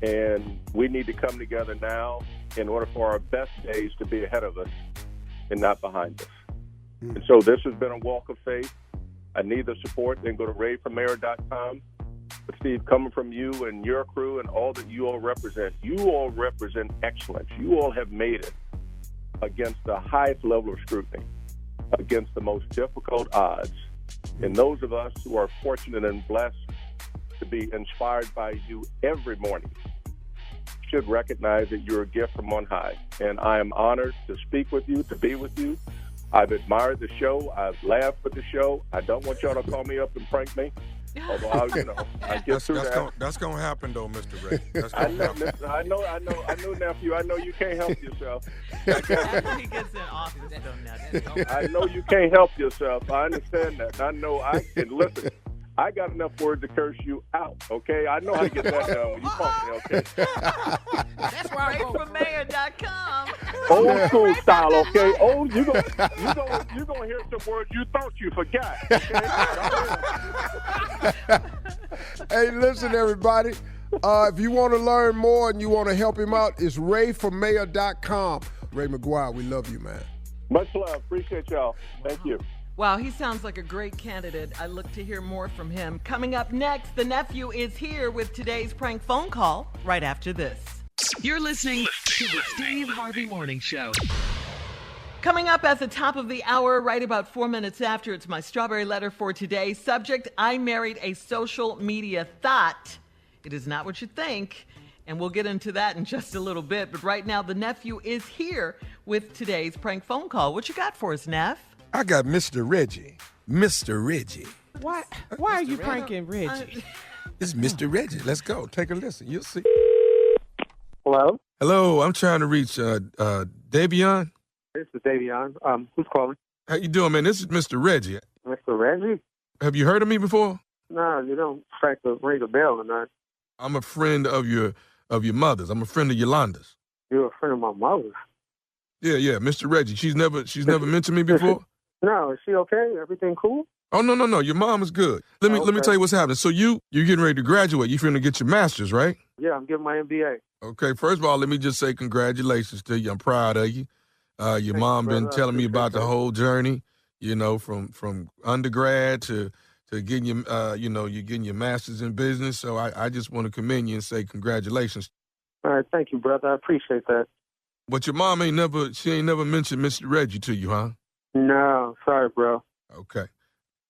And we need to come together now in order for our best days to be ahead of us and not behind us. And so this has been a walk of faith. I need the support. Then go to rayformayor.com. But Steve, coming from you and your crew and all that you all represent excellence. You all have made it against the highest level of scrutiny, against the most difficult odds. And those of us who are fortunate and blessed to be inspired by you every morning should recognize that you're a gift from on high. And I am honored to speak with you, to be with you. I've admired the show. I've laughed with the show. I don't want y'all to call me up and prank me. Although I get through that. That's going to happen, though, Mr. Ray. That's I know, nephew. I know you can't help yourself. After he gets in office, I know you can't help yourself. I understand that. I know I can listen. I got enough words to curse you out, okay? I know how to get that done when you talk to me, okay? That's why I'm from mayor.com. Old school style, okay? You gonna hear some words you thought you forgot, okay? Hey, listen, everybody. If you want to learn more and you want to help him out, it's rayformayor.com. Ray McGuire, we love you, man. Much love. Appreciate y'all. Thank you. Wow, he sounds like a great candidate. I look to hear more from him. Coming up next, the nephew is here with today's prank phone call right after this. You're listening to the Steve Harvey Morning Show. Coming up at the top of the hour, right about 4 minutes after, it's my strawberry letter for today. Subject, I married a social media thought. It is not what you think. And we'll get into that in just a little bit. But right now, the nephew is here with today's prank phone call. What you got for us, Neff? I got Mr. Reggie. Mr. Reggie. Why are you pranking Reggie? It's Mr. Reggie. Let's go. Take a listen. You'll see. Hello? Hello, I'm trying to reach Davion. This is Davion. Who's calling? How you doing, man? This is Mr. Reggie. Mr. Reggie? Have you heard of me before? No, you don't strike the ring a bell or not. I'm a friend of your mother's. I'm a friend of Yolanda's. You're a friend of my mother's? Yeah, Mr. Reggie. She's never mentioned me before? No, is she okay? Everything cool? Oh, no. Your mom is good. Let me tell you what's happening. So you're getting ready to graduate. You're finna get your master's, right? Yeah, I'm getting my MBA. Okay, first of all, let me just say congratulations to you. I'm proud of you. Your mom been telling me about the whole journey, from undergrad to getting your, you're getting your master's in business. So I just want to commend you and say congratulations. All right, thank you, brother. I appreciate that. But your mom ain't never mentioned Mr. Reggie to you, huh? No, sorry, bro. Okay.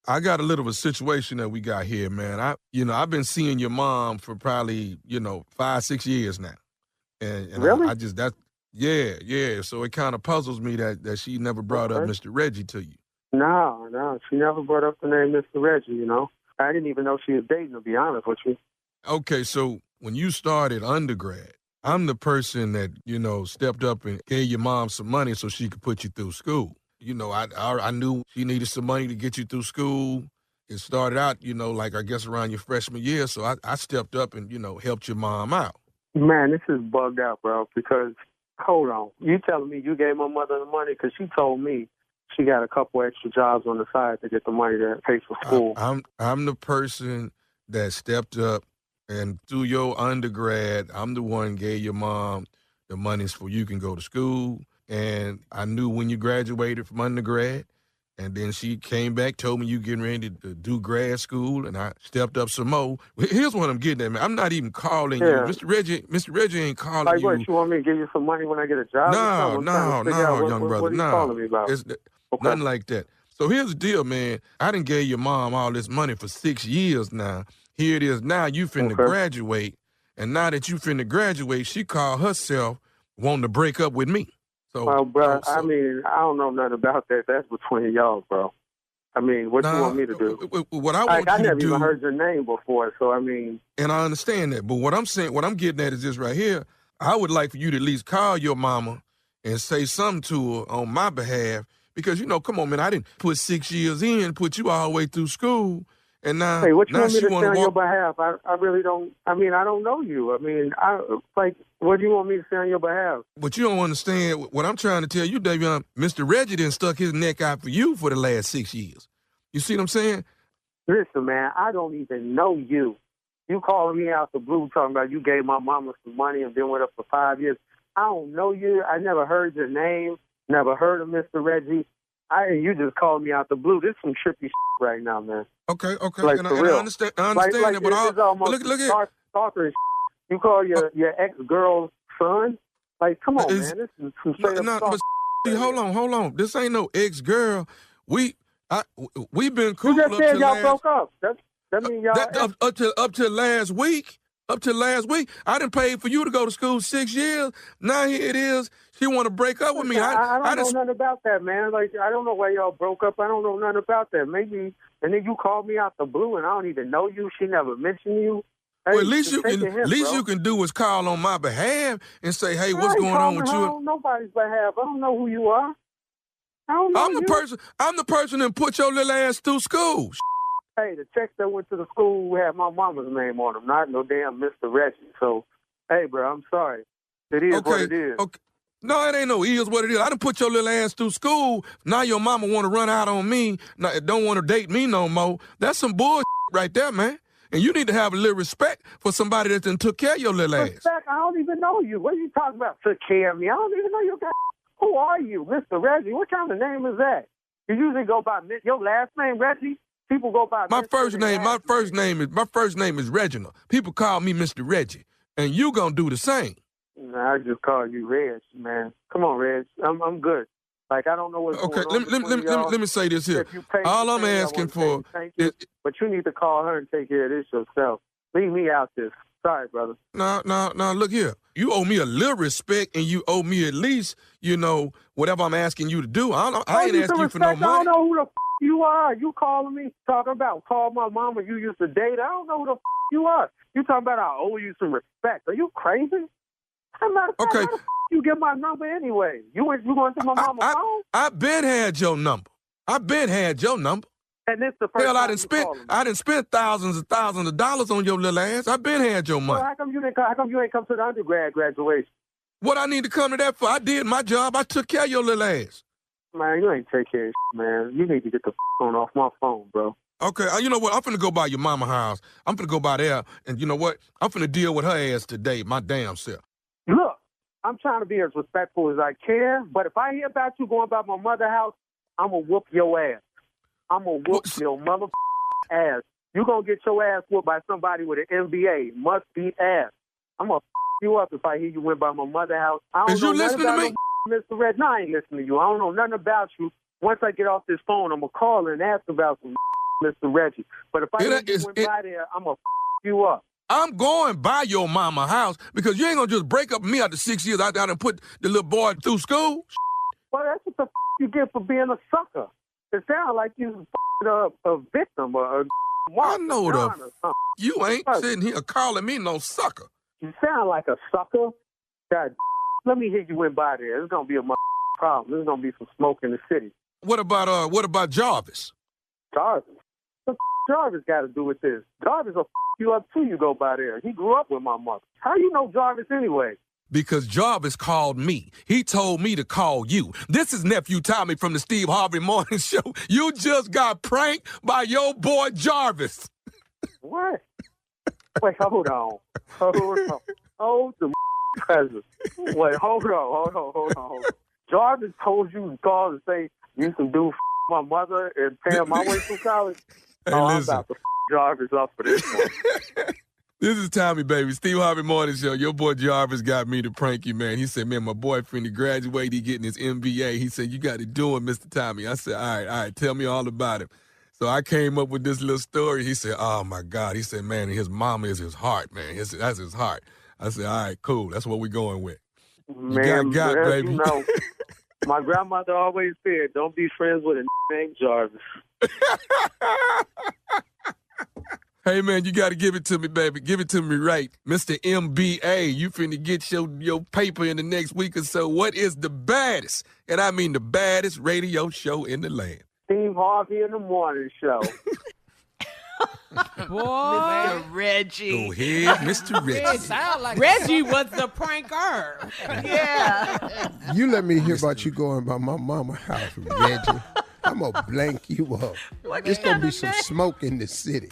I got a little of a situation that we got here, man. I've been seeing your mom for probably, 5-6 years now. And really? Yeah. So it kind of puzzles me that she never brought up Mr. Reggie to you. No. She never brought up the name Mr. Reggie, I didn't even know she was dating, to be honest with you. Okay, so when you started undergrad, I'm the person that, stepped up and gave your mom some money so she could put you through school. I knew she needed some money to get you through school. It started out, I guess around your freshman year. So I stepped up and, helped your mom out. Man, this is bugged out, bro, because, hold on. You telling me you gave my mother the money? Because she told me she got a couple extra jobs on the side to get the money to pay for school. I'm the person that stepped up, and through your undergrad, I'm the one gave your mom the monies for you can go to school. And I knew when you graduated from undergrad, and then she came back, told me you getting ready to do grad school, and I stepped up some more. Here's what I'm getting at, man. I'm not even calling you. Mr. Reggie ain't calling you. What, you want me to give you some money when I get a job? No, young brother. What are you calling me about? It's nothing like that. So here's the deal, man. I done gave your mom all this money for 6 years now. Here it is now. You finna graduate, and now that you finna graduate, she called herself wanting to break up with me. So, well, bro, I don't know nothing about that. That's between y'all, bro. What you want me to do? What I want you to do... I never even heard your name before, so And I understand that, but what I'm getting at is this right here. I would like for you to at least call your mama and say something to her on my behalf, because, come on, man, I didn't put 6 years in, put you all the way through school, and now... Hey, what you want me to say on walk... your behalf? I really don't... I don't know you. What do you want me to say on your behalf? But you don't understand what I'm trying to tell you, Davion. Mr. Reggie done stuck his neck out for you for the last 6 years. You see what I'm saying? Listen, man, I don't even know you. You calling me out the blue talking about you gave my mama some money and been with her for 5 years. I don't know you. I never heard your name, never heard of Mr. Reggie. You just called me out the blue. This is some trippy shit right now, man. Okay. Like, and I understand that, but look here. Stalker shit. You call your ex-girl's son? Like, come on, man. This is some straight up but hold on. This ain't no ex-girl. We've been cool. You just said y'all broke up. That means y'all... Up to last week. I done paid for you to go to school 6 years. Now here it is. She want to break up with me. I don't know nothing about that, man. Like, I don't know why y'all broke up. I don't know nothing about that. Maybe, and then you called me out the blue, and I don't even know you. She never mentioned you. Hey, well, at least you can do is call on my behalf and say, hey, what's going on with you? On nobody's behalf. I don't know who you are. I don't know I'm the person that put your little ass through school. Hey, the checks that went to the school had my mama's name on them, not no damn Mr. Reggie. So, hey, bro, I'm sorry. It is what it is. Okay. No, it ain't no is what it is. I done put your little ass through school. Now your mama want to run out on me. Don't want to date me no more. That's some bullshit right there, man. And you need to have a little respect for somebody that done took care of your little ass. Respect? I don't even know you. What are you talking about? Took care of me? I don't even know your guy. Who are you, Mr. Reggie? What kind of name is that? You usually go by your last name, Reggie. People go by my first name is Reginald. People call me Mr. Reggie, and you gonna do the same. Nah, I just call you Reg, man. Come on, Reg. I'm good. Like, I don't know what's going on. Let me say this here. All I'm asking for is... But you need to call her and take care of this yourself. Leave me out this. Sorry, brother. No, look here. You owe me a little respect, and you owe me at least, whatever I'm asking you to do. I ain't asking you for no money. I don't know who the you are? You calling me talking about call my mama you used to date? I don't know who the you are. You talking about I owe you some respect. Are you crazy? I'm not okay. How the you get my number anyway? You going to my mama's phone? I've been had your number. And this the first hell, time I done spent thousands and thousands of dollars on your little ass. I've been had your money. Well, how come you ain't come to the undergrad graduation? What I need to come to that for? I did my job. I took care of your little ass. Man, you ain't take care of man. You need to get the phone off my phone, bro. Okay, you know what? I'm finna go by your mama house. I'm finna go by there, and you know what? I'm finna deal with her ass today, my damn self. Look, I'm trying to be as respectful as I can, but if I hear about you going by my mother's house, I'm going to whoop your ass. I'm going to whoop your mother ass. You going to get your ass whooped by somebody with an MBA. Must be ass. I'm going to you up if I hear you went by my mother's house. I don't Is know you listening to me? Mr. Red. No, I ain't listening to you. I don't know nothing about you. Once I get off this phone, I'm going to call and ask about some Mr. Reggie. But if I hear you went by there, I'm going to you up. I'm going by your mama house because you ain't going to just break up with me after 6 years. I done put the little boy through school. Well, that's what the you get for being a sucker. It sounds like you a victim or a I know the you ain't sitting here calling me no sucker. You sound like a sucker. God, let me hear you went by there. It's gonna be a problem. There's gonna be some smoke in the city. What about Jarvis? Jarvis? What Jarvis got to do with this? Jarvis will you up too. You go by there. He grew up with my mother. How you know Jarvis anyway? Because Jarvis called me. He told me to call you. This is Nephew Tommy from the Steve Harvey Morning Show. You just got pranked by your boy Jarvis. What? Wait, hold on. Hold the present. Wait, hold on. Jarvis told you to call and say you can do my mother and pay my way through college? Hey, I'm about to Jarvis up for this one. This is Tommy, baby. Steve Harvey Morning Show. Your boy Jarvis got me to prank you, man. He said, man, my boyfriend, he graduated. He getting his MBA. He said, you got to do it, Mr. Tommy. I said, all right, tell me all about it. So I came up with this little story. He said, oh, my God. He said, man, his mama is his heart, man. That's his heart. I said, all right, cool. That's what we're going with. Man, got, baby. You know, my grandmother always said, don't be friends with a named Jarvis. Hey, man, you got to give it to me, baby. Give it to me right. Mr. MBA, you finna get your paper in the next week or so. What is the baddest, and I mean the baddest radio show in the land? Steve Harvey in the Morning Show. Boy. Mr. Reggie. Go ahead, Mr. Reggie. Sound like Reggie was the pranker. Yeah. You let me hear about you going by my mama house, Reggie. I'm going to blank you up. There's going to be some smoke in the city.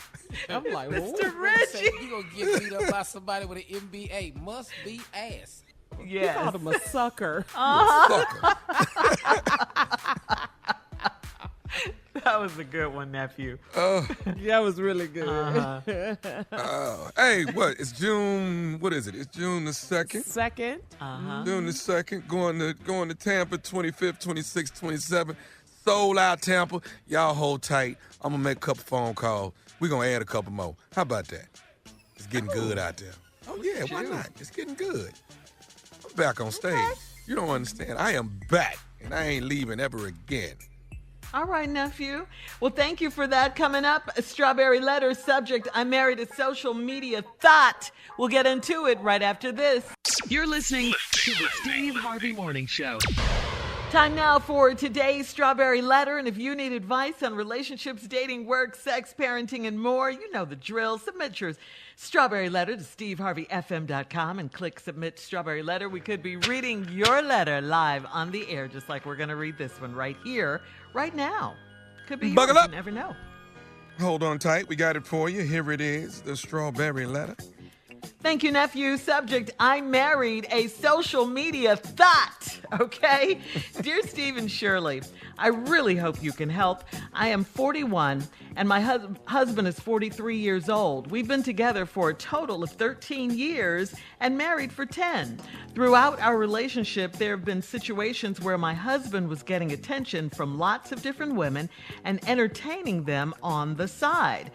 I'm like, Mr. Reggie. You gonna get beat up by somebody with an MBA? Must be ass. You called him a sucker. Sucker. That was a good one, nephew. That was really good. Hey, what? It's June. What is it? It's June the 2nd. Second. June the 2nd. Going to Tampa. 25th, 26th, 27th. Sold out Tampa. Y'all hold tight. I'm gonna make a couple phone calls. We're gonna add a couple more. How about that? It's getting good out there. Oh yeah, why not? It's getting good. I'm back on stage. You don't understand. I am back, and I ain't leaving ever again. All right, nephew. Well, thank you for that. Coming up, a strawberry letter subject, I married a social media thought. We'll get into it right after this. You're listening to the Steve Harvey Morning Show. Time now for today's strawberry letter. And if you need advice on relationships, dating, work, sex, parenting, and more, you know the drill. Submit your strawberry letter to steveharveyfm.com and click submit strawberry letter. We could be reading your letter live on the air, just like we're going to read this one right here, right now. Could be Buckle yours, up. you never know. Hold on tight. We got it for you. Here it is, the strawberry letter. Thank you, nephew. Subject, I married a social media thought. Okay? Dear Steve and Shirley, I really hope you can help. I am 41 and my husband is 43 years old. We've been together for a total of 13 years and married for 10. Throughout our relationship, there have been situations where my husband was getting attention from lots of different women and entertaining them on the side.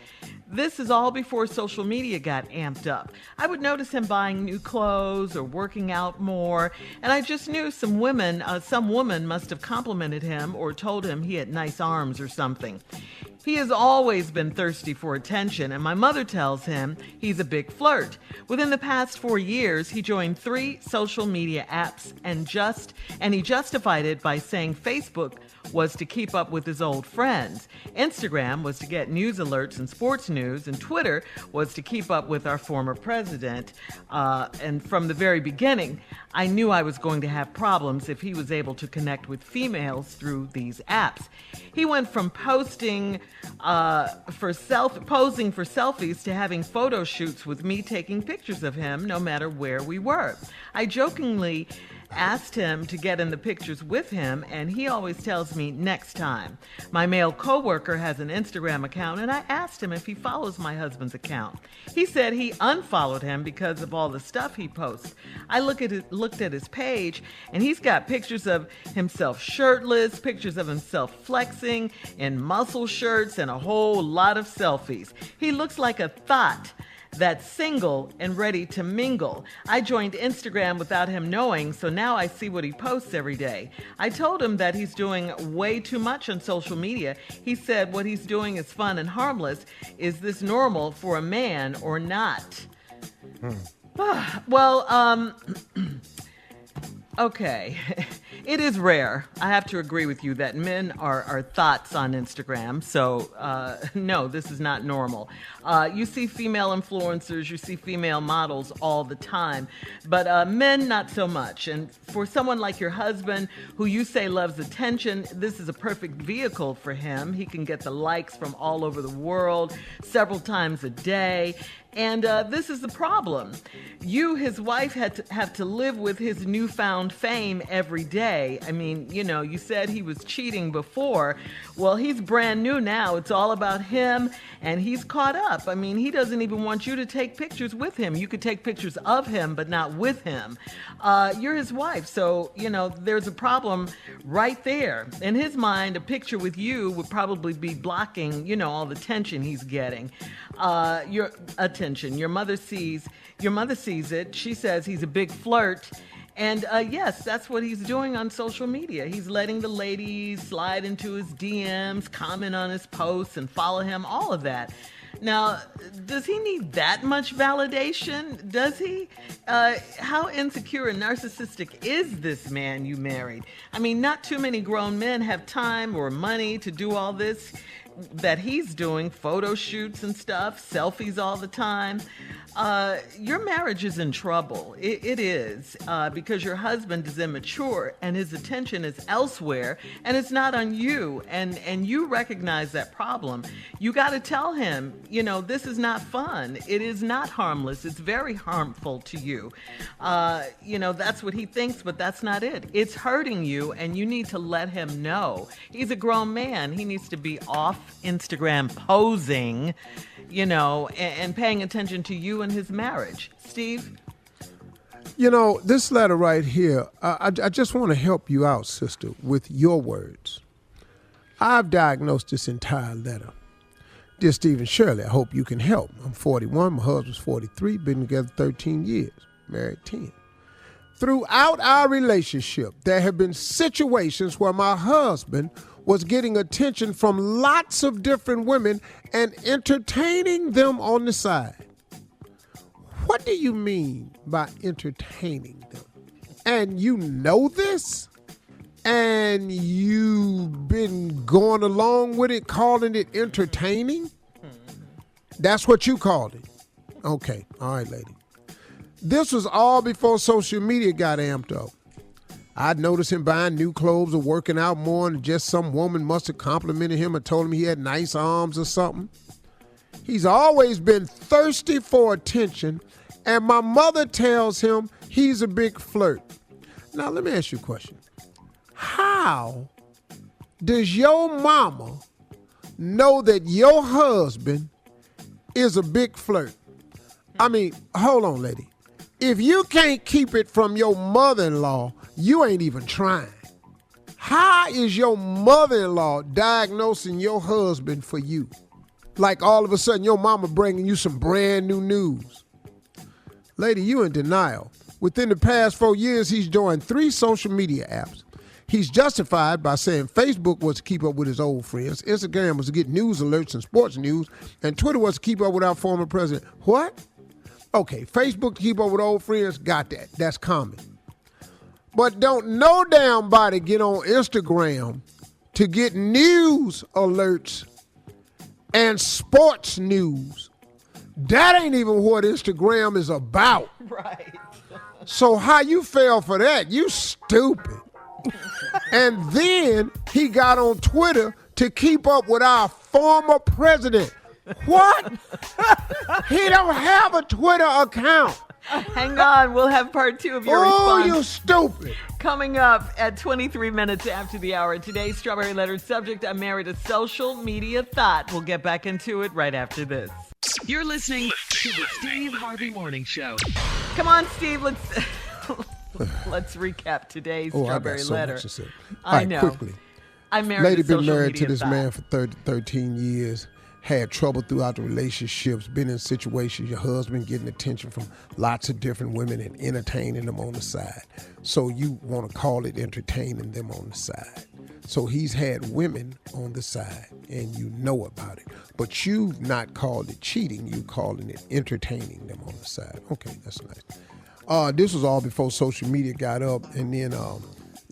This is all before social media got amped up. I would notice him buying new clothes or working out more, and I just knew some woman must have complimented him or told him he had nice arms or something. He has always been thirsty for attention, and my mother tells him he's a big flirt. Within the past 4 years, he joined 3 social media apps and he justified it by saying Facebook was to keep up with his old friends. Instagram was to get news alerts and sports news, and Twitter was to keep up with our former president. And from the very beginning, I knew I was going to have problems if he was able to connect with females through these apps. He went from posing for selfies to having photo shoots with me taking pictures of him no matter where we were. I jokingly asked him to get in the pictures with him, and he always tells me next time. My male coworker has an Instagram account, and I asked him if he follows my husband's account. He said he unfollowed him because of all the stuff he posts. I looked at his page, and he's got pictures of himself shirtless, pictures of himself flexing in muscle shirts, and a whole lot of selfies. He looks like a thought that's single and ready to mingle. I joined Instagram without him knowing, so now I see what he posts every day. I told him that he's doing way too much on social media. He said what he's doing is fun and harmless. Is this normal for a man or not? Well, okay. It is rare. I have to agree with you that men are thoughts on Instagram. So, no, this is not normal. You see female influencers, you see female models all the time, but men, not so much. And for someone like your husband, who you say loves attention, this is a perfect vehicle for him. He can get the likes from all over the world several times a day. And this is the problem. You, his wife, have to live with his newfound fame every day. I mean, you said he was cheating before. Well, he's brand new now. It's all about him, and he's caught up. I mean, he doesn't even want you to take pictures with him. You could take pictures of him, but not with him. You're his wife, so, there's a problem right there. In his mind, a picture with you would probably be blocking, all the attention he's getting. Your attention. Your mother sees it. She says he's a big flirt. And yes, that's what he's doing on social media. He's letting the ladies slide into his DMs, comment on his posts, and follow him, all of that. Now, does he need that much validation? Does he? How insecure and narcissistic is this man you married? I mean, not too many grown men have time or money to do all this that he's doing, photo shoots and stuff, selfies all the time. Your marriage is in trouble. It is, because your husband is immature and his attention is elsewhere, and it's not on you. And you recognize that problem. You got to tell him, this is not fun. It is not harmless. It's very harmful to you. That's what he thinks, but that's not it. It's hurting you, and you need to let him know. He's a grown man. He needs to be off Instagram posing, and paying attention to you and his marriage. Steve? This letter right here, I just want to help you out, sister, with your words. I've diagnosed this entire letter. Dear Steve and Shirley, I hope you can help. I'm 41, my husband's 43, been together 13 years, married 10. Throughout our relationship, there have been situations where my husband was getting attention from lots of different women and entertaining them on the side. What do you mean by entertaining them? And you know this? And you've been going along with it, calling it entertaining? That's what you called it. Okay, all right, lady. This was all before social media got amped up. I'd noticed him buying new clothes or working out more, and just some woman must have complimented him or told him he had nice arms or something. He's always been thirsty for attention, and my mother tells him he's a big flirt. Now, let me ask you a question. How does your mama know that your husband is a big flirt. I mean, hold on, lady. If you can't keep it from your mother-in-law, you ain't even trying. How is your mother-in-law diagnosing your husband for you? Like all of a sudden your mama bringing you some brand new news. Lady, you in denial. Within the past 4 years, he's joined 3 social media apps. He's justified by saying Facebook was to keep up with his old friends, Instagram was to get news alerts and sports news, and Twitter was to keep up with our former president. What? Okay, Facebook to keep up with old friends, got that. That's common. But don't no damn body get on Instagram to get news alerts and sports news. That ain't even what Instagram is about. Right. So how you fell for that? You stupid. And then he got on Twitter to keep up with our former president. What? He don't have a Twitter account. Hang on, we'll have part 2 of your response. Oh, you stupid. Coming up at 23 minutes after the hour. Today's Strawberry Letter subject, I married a social media thought. We'll get back into it right after this. You're listening to the Steve Harvey Morning Show. Come on, Steve, let's recap today's Strawberry I got so Letter. much to say. I All right, know. quickly. I married Lady a social been married media to this thought. man for 13 years, had trouble throughout the relationships, been in situations, your husband getting attention from lots of different women and entertaining them on the side. So you want to call it entertaining them on the side. So he's had women on the side, and you know about it. But you've not called it cheating, you calling it entertaining them on the side. Okay, that's nice. This was all before social media got up, and then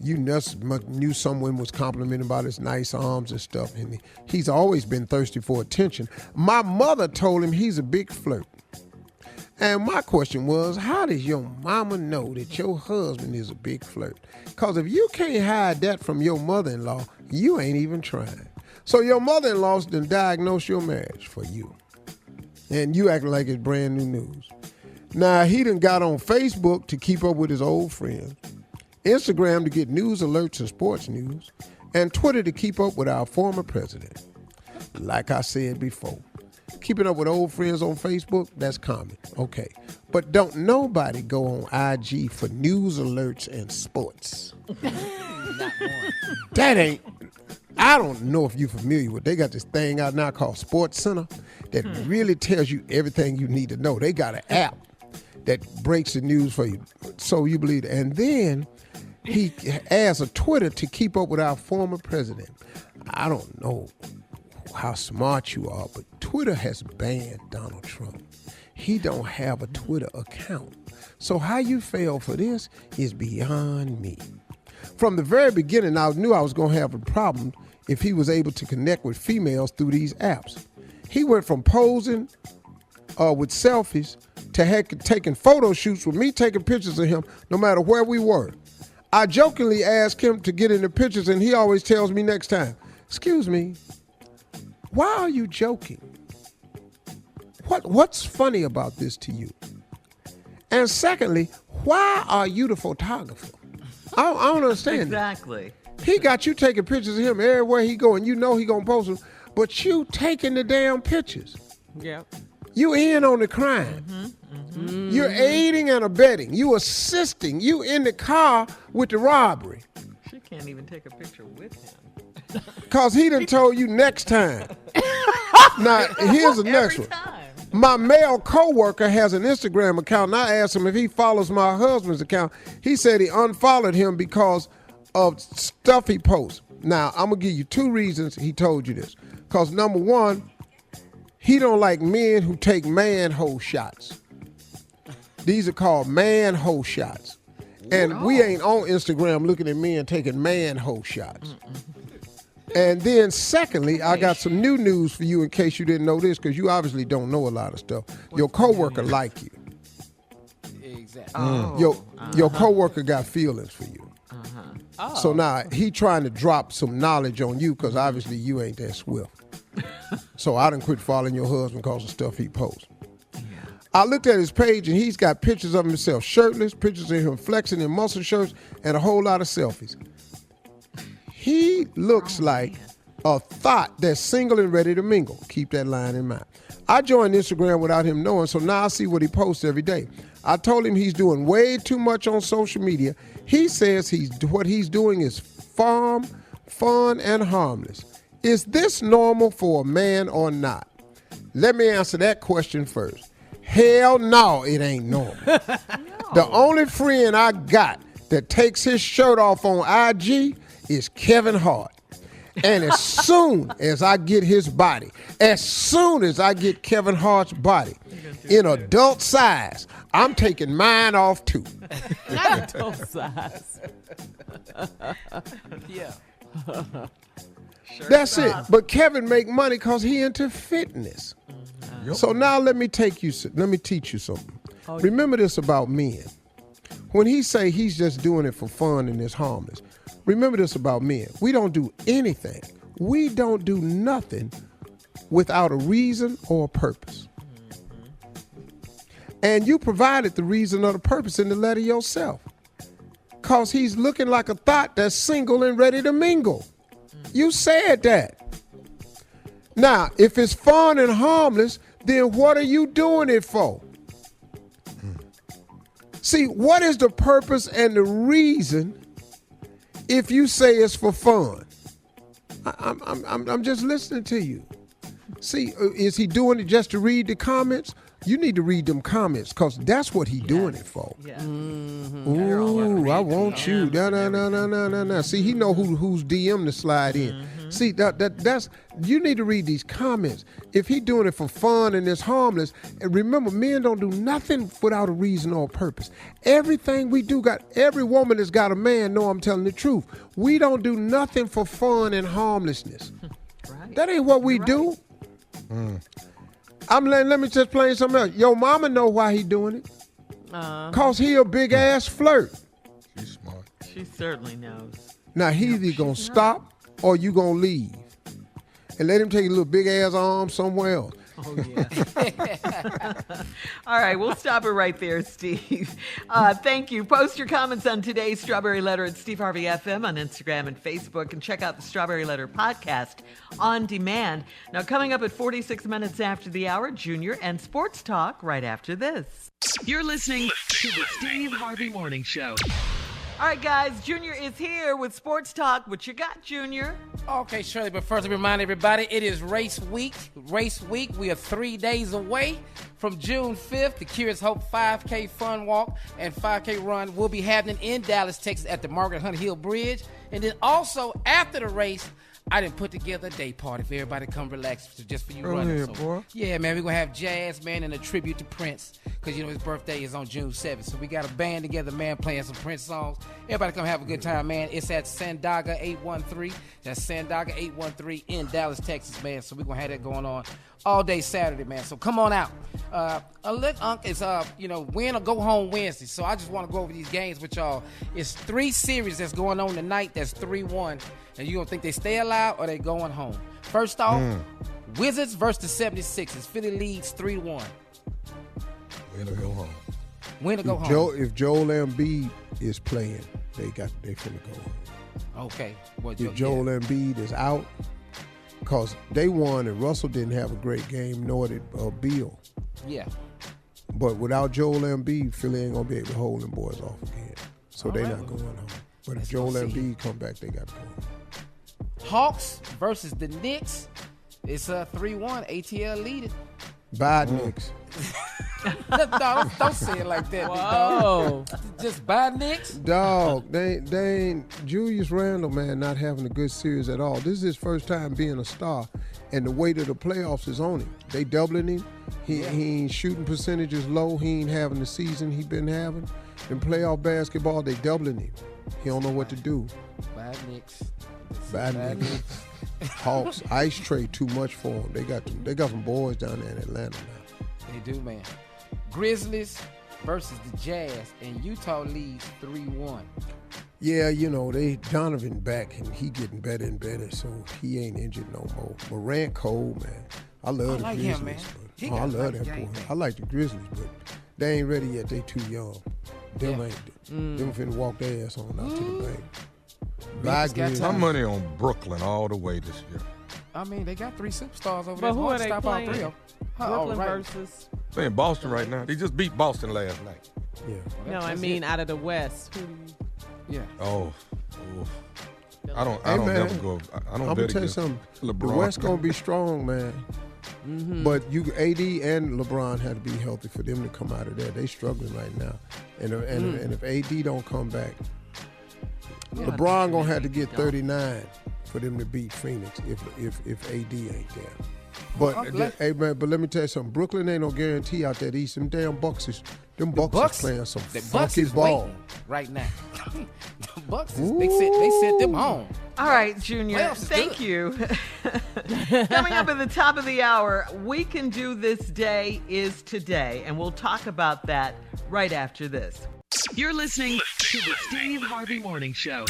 you knew someone was complimenting about his nice arms and stuff, and he's always been thirsty for attention. My mother told him he's a big flirt. And my question was, how does your mama know that your husband is a big flirt? Because if you can't hide that from your mother-in-law, you ain't even trying. So your mother-in-law's done diagnosed your marriage for you. And you acting like it's brand new news. Now, he done got on Facebook to keep up with his old friends, Instagram to get news alerts and sports news, and Twitter to keep up with our former president. Like I said before, keeping up with old friends on Facebook, that's common. Okay. But don't nobody go on IG for news alerts and sports. That ain't, I don't know if you're familiar with, they got this thing out now called Sports Center that really tells you everything you need to know. They got an app that breaks the news for you. So you believe it. And then he asked a Twitter to keep up with our former president. I don't know how smart you are, but Twitter has banned Donald Trump. He don't have a Twitter account. So how you fell for this is beyond me. From the very beginning, I knew I was going to have a problem if he was able to connect with females through these apps. He went from posing with selfies to taking photo shoots with me taking pictures of him no matter where we were. I jokingly asked him to get in the pictures, and he always tells me next time, "Excuse me, why are you joking? What's funny about this to you? And secondly, why are you the photographer?" I don't understand. Exactly. He got you taking pictures of him everywhere he go, and you know he gonna post them, but you taking the damn pictures. Yep. You in on the crime. You're aiding and abetting. You assisting. You in the car with the robbery. She can't even take a picture with him. Because he done told you next time. Now, here's the next one. My male coworker has an Instagram account, and I asked him if he follows my husband's account. He said he unfollowed him because of stuff he posts. Now, I'm going to give you 2 reasons he told you this. Because number 1, he don't like men who take manhole shots. These are called manhole shots. And we ain't on Instagram looking at men taking manhole shots. And then secondly, I got some new news for you in case you didn't know this, because you obviously don't know a lot of stuff. Your coworker like you. Exactly. Your coworker got feelings for you. So now he trying to drop some knowledge on you because obviously you ain't that swift. So I done quit following your husband because of stuff he posts. I looked at his page and he's got pictures of himself shirtless, pictures of him flexing in muscle shirts, and a whole lot of selfies. He looks like a thought that's single and ready to mingle. Keep that line in mind. I joined Instagram without him knowing, so now I see what he posts every day. I told him he's doing way too much on social media. He says what he's doing is fun and harmless. Is this normal for a man or not? Let me answer that question first. Hell no, it ain't normal. No. The only friend I got that takes his shirt off on IG is Kevin Hart. And as soon as I get his body, as soon as I get Kevin Hart's body in adult size, I'm taking mine off too. Not adult size. Yeah. That's it. But Kevin make money because he into fitness. Yep. So now let me teach you something. Remember this about men. When he say he's just doing it for fun and it's harmless, remember this about men. We don't do anything. We don't do nothing without a reason or a purpose. And you provided the reason or the purpose in the letter yourself. Because he's looking like a thought that's single and ready to mingle. You said that. Now, if it's fun and harmless, then what are you doing it for? See, what is the purpose and the reason if you say it's for fun? I'm just listening to you. See, is he doing it just to read the comments? You need to read them comments because that's what he doing it for. Yeah. Mm-hmm. Ooh, I want you. No. See, he know who's DM to slide in. Mm-hmm. See, that's you need to read these comments. If he doing it for fun and it's harmless, and remember, men don't do nothing without a reason or a purpose. Everything we do every woman that's got a man know I'm telling the truth. We don't do nothing for fun and harmlessness. Right. That ain't what we do. Mm. Let me just play something else. Your mama know why he doing it. Cause he a big ass flirt. She's smart. She certainly knows. Now he either gonna stop or you gonna leave. And let him take a little big ass arm somewhere else. Oh, yeah. All right, we'll stop it right there, Steve. Thank you. Post your comments on today's Strawberry Letter at Steve Harvey FM on Instagram and Facebook, and check out the Strawberry Letter podcast on demand. Now, coming up at 46 minutes after the hour, Junior and Sports Talk right after this. You're listening to the Steve Harvey Morning Show. All right, guys, Junior is here with Sports Talk. What you got, Junior? Okay, Shirley, but first, let me remind everybody, it is race week. Race week. We are 3 days away from June 5th. The Curious Hope 5K Fun Walk and 5K Run will be happening in Dallas, Texas at the Margaret Hunt Hill Bridge. And then also, after the race, I didn't put together a day party for everybody to come relax just for you running. Boy. Yeah, man, we're going to have jazz, man, and a tribute to Prince because, you know, his birthday is on June 7th. So we got a band together, man, playing some Prince songs. Everybody come have a good time, man. It's at Sandaga 813. That's Sandaga 813 in Dallas, Texas, man. So we're going to have that going on all day Saturday, man. So come on out. It's, win or go home Wednesday. So I just want to go over these games with y'all. It's 3 series that's going on tonight. That's 3-1. And you don't think they stay alive or they going home. First off, Wizards versus the 76ers. Philly leads 3-1. Win or go home. Win or go home. If Joel Embiid is playing, they finna go home. Okay. If Joel Embiid is out, because they won and Russell didn't have a great game, nor did Beal. Yeah. But without Joel Embiid, Philly ain't going to be able to hold them boys off again. So they're not going home. But if Joel Embiid come back, they got to go home. Hawks versus the Knicks. It's 3-1. ATL lead it. Bye, Knicks. don't say it like that, Whoa. Dog. Just bye, Knicks. Dog, they ain't Julius Randle, man, not having a good series at all. This is his first time being a star, and the weight of the playoffs is on him. They doubling him. He ain't shooting percentages low. He ain't having the season he been having. In playoff basketball, they doubling him. He don't know what to do. Bye, Knicks. Bad niggas. Hawks, ice tray too much for them. They got some boys down there in Atlanta now. They do, man. Grizzlies versus the Jazz, and Utah leads 3-1. Yeah, they Donovan back, and he getting better and better, so he ain't injured no more. Morant cold, man. I love the Grizzlies. Him, man. I love that boy. I like the Grizzlies, but they ain't ready yet. They too young. Them finna walk their ass on out to the bank. Memphis got Blige. My time. money on Brooklyn all the way this year. I mean, they got 3 superstars over But there. who Hard are to they stop all playing? 3 of them. Brooklyn right. versus. They in Boston right now. They just beat Boston last night. Yeah. No, I That's mean it. out of the West. Who do you? Yeah. Oh. I don't Hey, man, never go. I don't I'm bet gonna tell you against something. LeBron. The West gonna be strong, man. But AD and LeBron had to be healthy for them to come out of there. They struggling right now, and if AD don't come back, LeBron gonna have to get 39 for them to beat Phoenix if AD ain't there. But hey man, but let me tell you something. Brooklyn ain't no guarantee out there East. Them damn Bucks is playing some The Bucks funky is ball. waiting right now. The Bucks is, they sent them home. All right, Junior, Playoffs is thank good. you. Coming up at the top of the hour, We Can Do This Day is Today, and we'll talk about that right after this. You're listening to the Steve Harvey Morning Show.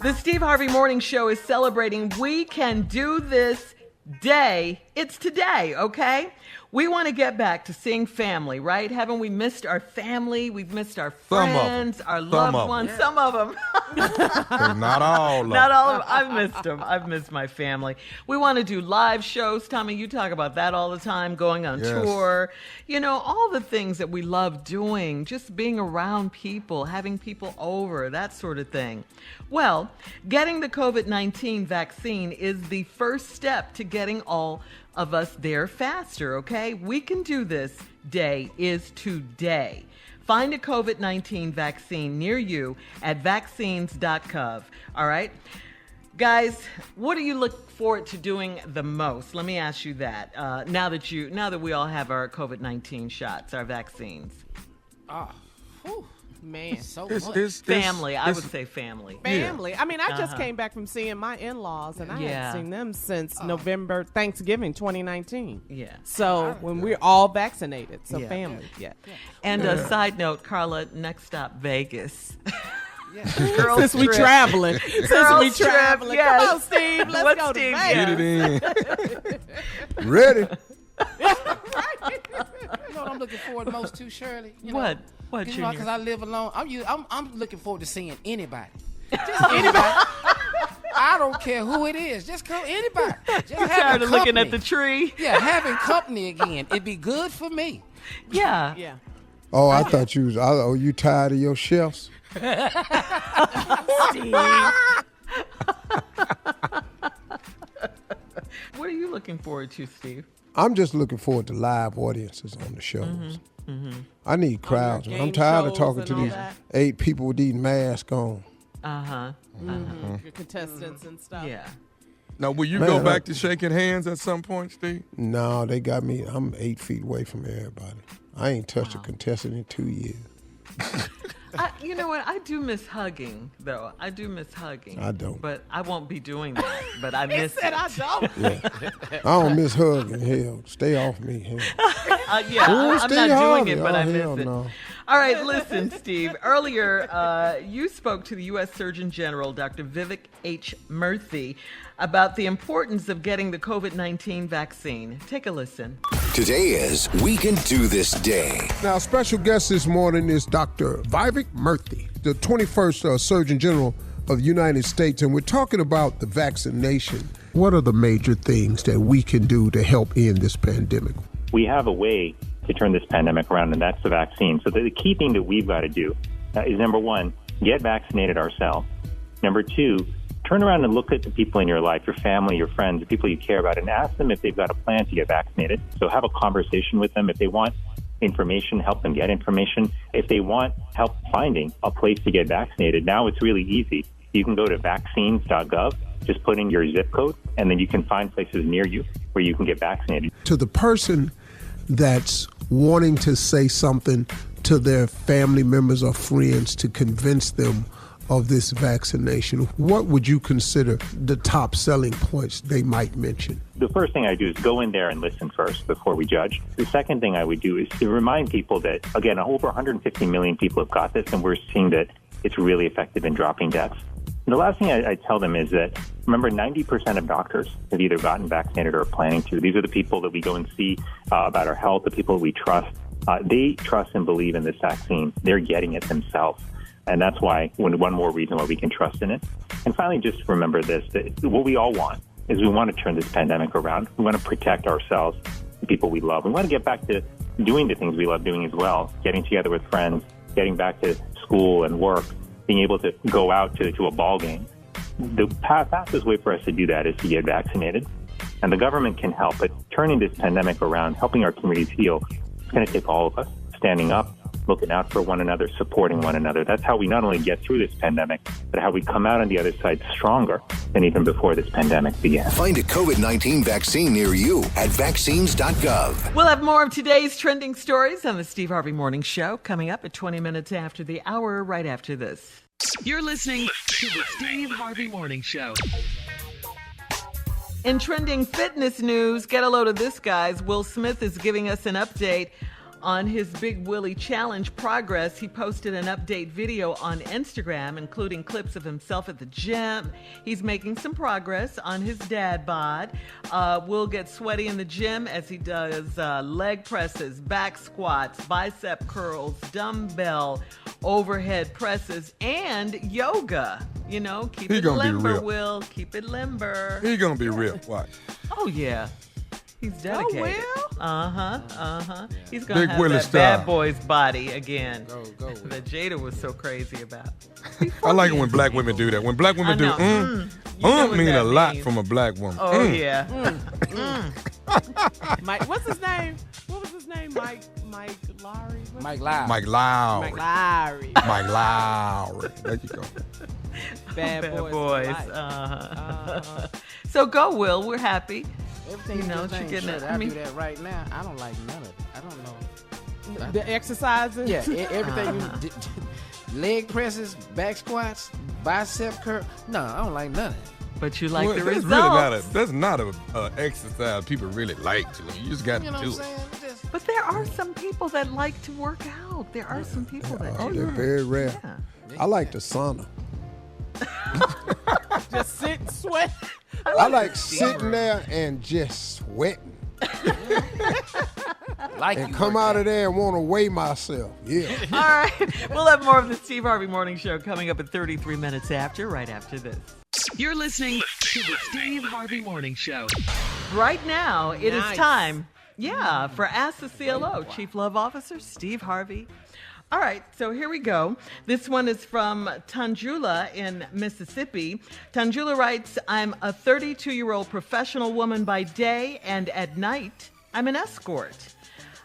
The Steve Harvey Morning Show is celebrating We Can Do This Day. It's today, okay? We want to get back to seeing family, right? Haven't we missed our family? We've missed our friends, our loved ones. Some of them. Not all of them. Not all of them. I've missed them. I've missed my family. We want to do live shows. Tommy, you talk about that all the time, going on tour. You know, all the things that we love doing, just being around people, having people over, that sort of thing. Well, getting the COVID-19 vaccine is the first step to getting all of us there faster, okay? We Can Do This Day is today. Find a COVID-19 vaccine near you at vaccines.gov, all right? Guys, what do you look forward to doing the most? Let me ask you that. Now that we all have our COVID-19 shots, our vaccines. Man, So Family, I would say family. family. I mean, I just came back from seeing my in-laws, and I hadn't seen them since November, Thanksgiving 2019. Yeah. So when we're all vaccinated, so family, And a side note, Carla, next stop, Vegas. Since we traveling. Girls trip, Come yes. on, Steve. Let's What's go Steve to Vegas. Get it in. Ready? You know what I'm looking forward to most too, Shirley? You know, What? What, you Junior? because I live alone. I'm looking forward to seeing anybody. Just anybody. I don't care who it is. Just come anybody. Just I'm having tired of looking company. at the tree. Yeah, having company again. It'd be good for me. Yeah. Yeah. Oh, I thought you was. Oh, you tired of your chefs? What are you looking forward to, Steve? I'm just looking forward to live audiences on the shows. I need crowds. game I'm tired of shows talking and to all these that. 8 people with these masks on. Your contestants and stuff. Yeah. Now, will you Man, go back to shaking hands at some point, Steve? No, they got me. I'm 8 feet away from everybody. I ain't touched a contestant in 2 years. You know what? I do miss hugging, though. I do miss hugging. I don't. But I won't be doing that. But I miss Said it. I don't. I don't miss hugging. Hell, stay off me. Hell. I'm Steve not doing Harvey. it, but I miss hell it. no. All right, listen, Steve. Earlier, you spoke to the U.S. Surgeon General, Dr. Vivek H. Murthy, about the importance of getting the COVID-19 vaccine. Take a listen. Today is We Can Do This Day. Now, special guest this morning is Dr. Vivek Murthy, the 21st Surgeon General of the United States, and we're talking about the vaccination. What are the major things that we can do to help end this pandemic? We have a way to turn this pandemic around, and that's the vaccine. So the key thing that we've got to do is, number one, get vaccinated ourselves. Number two, turn around and look at the people in your life, your family, your friends, the people you care about, and ask them if they've got a plan to get vaccinated. So have a conversation with them. If they want information, help them get information. If they want help finding a place to get vaccinated, now it's really easy. You can go to vaccines.gov, just put in your zip code, and then you can find places near you where you can get vaccinated. To the person that's wanting to say something to their family members or friends to convince them of this vaccination, what would you consider the top selling points they might mention? The first thing I do is go in there and listen first before we judge. The second thing I would do is to remind people that, again, over 150 million people have got this, and we're seeing that it's really effective in dropping deaths. And the last thing I tell them is that, remember, 90% of doctors have either gotten vaccinated or are planning to. These are the people that we go and see about our health, the people we trust. They trust and believe in this vaccine. They're getting it themselves. And that's why, one more reason why we can trust in it. And finally, just remember this, that what we all want is we want to turn this pandemic around. We want to protect ourselves, the people we love. We want to get back to doing the things we love doing as well, getting together with friends, getting back to school and work, being able to go out to a ball game. The fastest way for us to do that is to get vaccinated. And the government can help, but turning this pandemic around, helping our communities heal, it's going to take all of us standing up, looking out for one another, supporting one another. That's how we not only get through this pandemic, but how we come out on the other side stronger than even before this pandemic began. Find a COVID-19 vaccine near you at vaccines.gov. We'll have more of today's trending stories on the Steve Harvey Morning Show coming up at 20 minutes after the hour, right after this. You're listening to the Steve Harvey Morning Show. In trending fitness news, get a load of this, guys. Will Smith is giving us an update on his Big Willie Challenge progress. He posted an update video on Instagram, including clips of himself at the gym. He's making some progress on his dad bod. Will get sweaty in the gym as he does leg presses, back squats, bicep curls, dumbbell overhead presses, and yoga. You know, keep it limber, Will. Keep it limber. He's going to be real. Watch. Oh, yeah. He's dedicated. Oh, Will? He's going to have Willie that style. bad boy's body again. Go. That Jada was so crazy about. I like it when black women do that. When black women do, You know what mean that a lot means. from a black woman. Oh, yeah. Mike, what's his name? What was his name? Mike Lowrey? Mike Live. Mike Lowry. Mike Lowrey. Mike Lowry. There you go. Bad boys. Boys. Uh-huh. So go, Will. We're happy. Everything You know, just you're ain't getting shut. it. I I mean- do that right now. I don't like none of it. I don't know. The exercises? Yeah, everything. Leg presses, back squats, bicep curl. No, I don't like none of it. But you like Well, the that's results. That's not a exercise people really like to. You just got to You know do what I'm it. saying? But there are some people that like to work out. There are some people that Oh, do. they're very rare. Yeah. I like the sauna. Just sit and sweat. I like sitting there and just sweating. Like And you come work out of there and want to weigh myself. Yeah. All right. We'll have more of the Steve Harvey Morning Show coming up at 33 minutes after, right after this. You're listening to the Steve Harvey Morning Show. Right now, it is Nice. time, for Ask the CLO, Chief Love Officer Steve Harvey. All right, so here we go. This one is from Tanjula in Mississippi. Tanjula writes, I'm a 32-year-old professional woman by day, and at night, I'm an escort.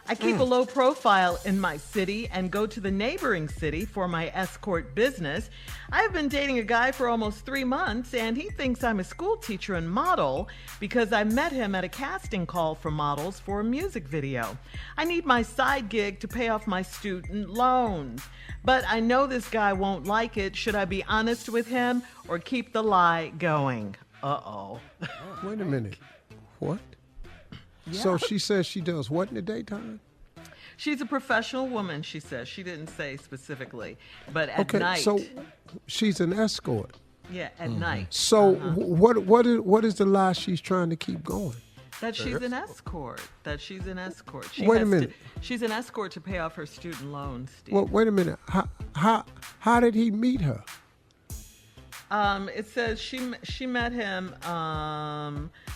I keep a low profile in my city and go to the neighboring city for my escort business. I've been dating a guy for almost 3 months, and he thinks I'm a school teacher and model because I met him at a casting call for models for a music video. I need my side gig to pay off my student loans, but I know this guy won't like it. Should I be honest with him or keep the lie going? Uh-oh. Wait a minute. What? So she says she does what in the daytime? She's a professional woman, she says. She didn't say specifically, but at Okay, night. so she's an escort. Yeah, at night. So what is the lie she's trying to keep going? That she's an escort. She Wait a has minute. She's an escort to pay off her student loans, Steve. Well, wait a minute. How did he meet her? It says she met him.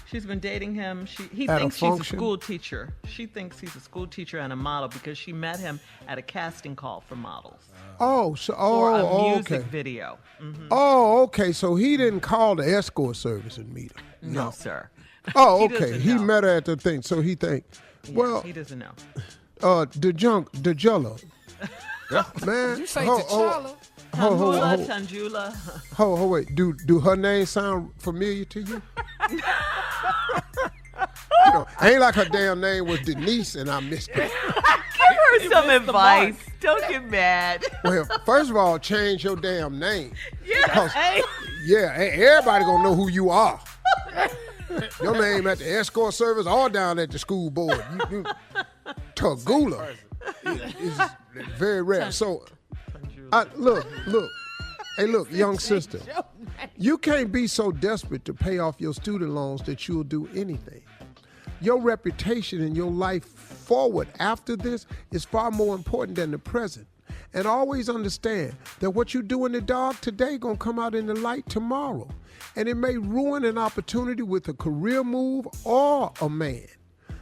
She's been dating him. He At a thinks she's a function? school teacher. She thinks he's a school teacher and a model because she met him at a casting call for models Oh, for a music okay. video. Mhm. Oh, okay. So he didn't call the escort service and meet her. No, sir. Oh, He okay. doesn't He know. met her at the thing, so he think. Well, He doesn't know. the Jello. Man, You say hold- T'Challa. Tanjula. Hold, wait. Do her name sound familiar to you? Ain't like her damn name was Denise and I missed it. Give her some advice. Don't get mad. Well, first of all, change your damn name. Yeah. Hey. Yeah, everybody gonna know who you are. Your name at the escort service or down at the school board. Tagula is very rare. So, look. Hey, look, young sister. You can't be so desperate to pay off your student loans that you'll do anything. Your reputation and your life forward after this is far more important than the present. And always understand that what you do in the dark today gonna come out in the light tomorrow. And it may ruin an opportunity with a career move or a man.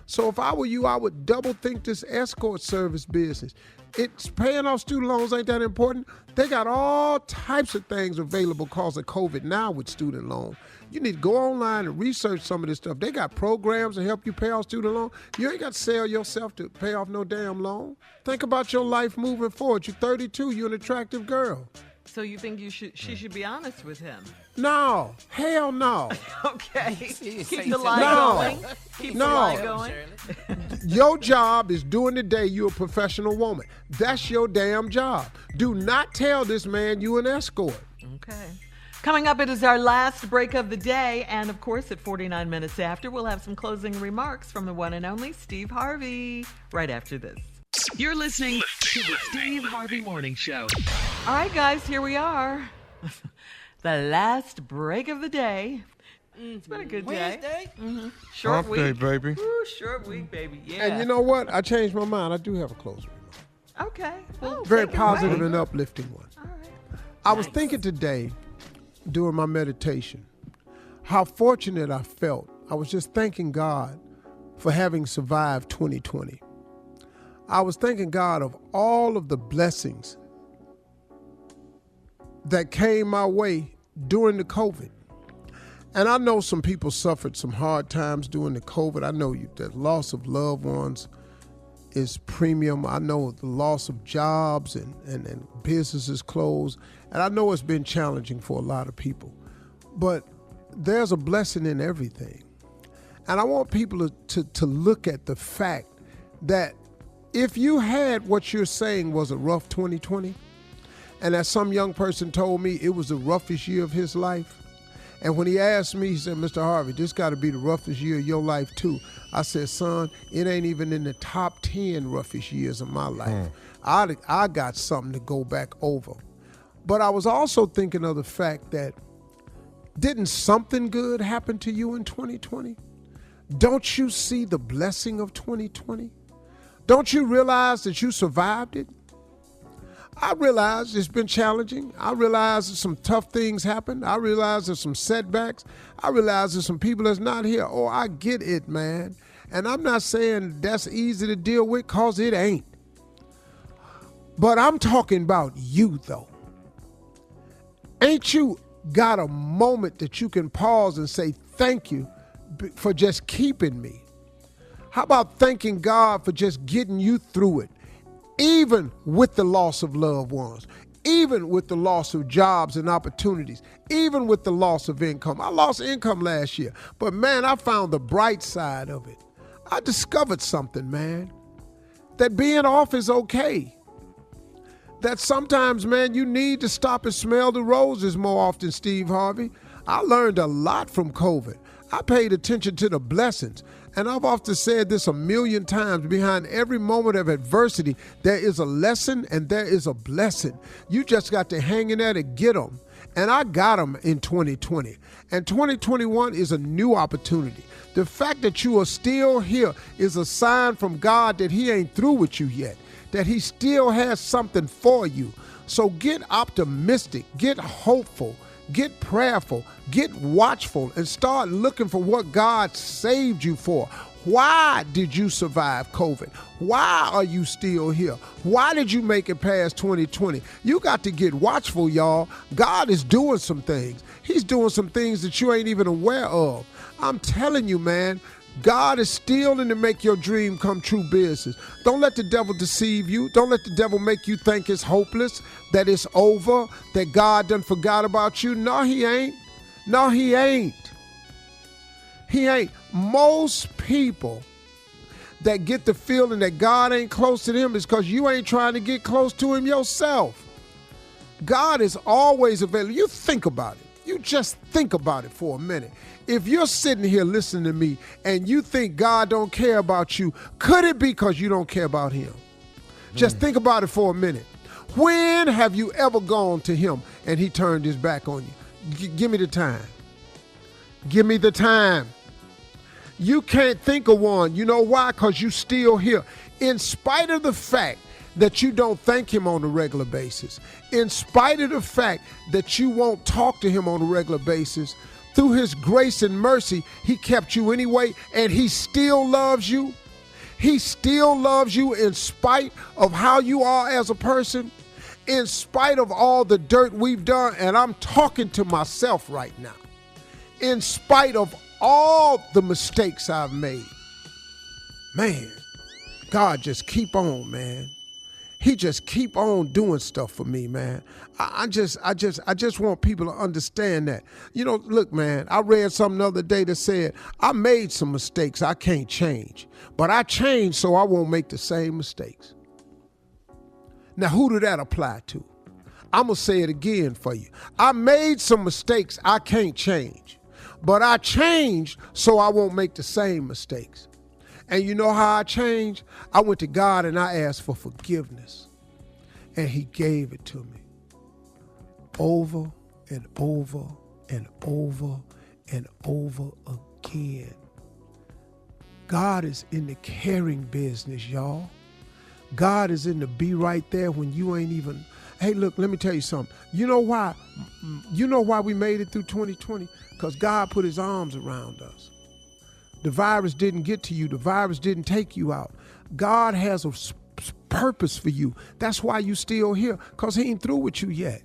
So if I were you, I would double think this escort service business. It's paying off student loans ain't that important. They got all types of things available because of COVID now with student loans. You need to go online and research some of this stuff. They got programs to help you pay off student loan. You ain't got to sell yourself to pay off no damn loan. Think about your life moving forward. You're 32. You're an attractive girl. So you think she should be honest with him? No. Hell no. Okay. Keep the lie going. Keep the lie going. Your job is during the day you're a professional woman. That's your damn job. Do not tell this man you an escort. Okay. Coming up, it is our last break of the day. And, of course, at 49 minutes after, we'll have some closing remarks from the one and only Steve Harvey right after this. You're listening to the Steve Harvey Morning Show. All right, guys, here we are. The last break of the day. It's been a good day. Wednesday? Mm-hmm. Short Hump week. day, baby. Ooh, short week, baby. Yeah. And you know what? I changed my mind. I do have a closing remark. Okay. Well, Very take it positive away. and uplifting one. All right. I was thinking today during my meditation how fortunate I felt. I was just thanking God for having survived 2020. I was thanking God of all of the blessings that came my way during the COVID. And I know some people suffered some hard times during the COVID. I know the loss of loved ones is premium. I know the loss of jobs and businesses closed. And I know it's been challenging for a lot of people. But there's a blessing in everything. And I want people to look at the fact that if you had what you're saying was a rough 2020, and as some young person told me, it was the roughest year of his life. And when he asked me, he said, Mr. Harvey, this got to be the roughest year of your life too. I said, son, it ain't even in the top 10 roughest years of my life. I got something to go back over. But I was also thinking of the fact that didn't something good happen to you in 2020? Don't you see the blessing of 2020? Don't you realize that you survived it? I realize it's been challenging. I realize that some tough things happened. I realize there's some setbacks. I realize there's some people that's not here. Oh, I get it, man. And I'm not saying that's easy to deal with, because it ain't. But I'm talking about you, though. Ain't you got a moment that you can pause and say thank you for just keeping me? How about thanking God for just getting you through it, even with the loss of loved ones, even with the loss of jobs and opportunities, even with the loss of income? I lost income last year, but man, I found the bright side of it. I discovered something, man, that being off is okay. That sometimes, man, you need to stop and smell the roses more often, Steve Harvey. I learned a lot from COVID. I paid attention to the blessings. And I've often said this a million times, behind every moment of adversity, there is a lesson and there is a blessing. You just got to hang in there to get them. And I got them in 2020. And 2021 is a new opportunity. The fact that you are still here is a sign from God that he ain't through with you yet, that he still has something for you. So get optimistic, get hopeful, get prayerful, get watchful, and start looking for what God saved you for. Why did you survive COVID? Why are you still here? Why did you make it past 2020? You got to get watchful, y'all. God is doing some things. He's doing some things that you ain't even aware of. I'm telling you, man, God is still in to make your dream come true business. Don't let the devil deceive you. Don't let the devil make you think it's hopeless, that it's over, that God done forgot about you. No, he ain't. No, he ain't. He ain't. Most people that get the feeling that God ain't close to them is because you ain't trying to get close to him yourself. God is always available. You think about it. You just think about it for a minute. If you're sitting here listening to me and you think God don't care about you, could it be because you don't care about him? Just think about it for a minute. When have you ever gone to him and he turned his back on you? Give me the time. Give me the time. You can't think of one. You know why? Because you still here. In spite of the fact that you don't thank him on a regular basis, in spite of the fact that you won't talk to him on a regular basis, through his grace and mercy, he kept you anyway, and he still loves you. He still loves you in spite of how you are as a person, in spite of all the dirt we've done, and I'm talking to myself right now, in spite of all the mistakes I've made. Man, God just keep on, man. He just keep on doing stuff for me, man. I just want people to understand that. You know, look, man, I read something the other day that said, I made some mistakes I can't change, but I changed so I won't make the same mistakes. Now, who did that apply to? I'm going to say it again for you. I made some mistakes I can't change, but I changed so I won't make the same mistakes. And you know how I changed? I went to God and I asked for forgiveness. And he gave it to me. Over and over and over and over again. God is in the caring business, y'all. God is in the be right there when you ain't even. Hey, look, let me tell you something. You know why? You know why we made it through 2020? Because God put his arms around us. The virus didn't get to you. The virus didn't take you out. God has a purpose for you. That's why you still here, because he ain't through with you yet.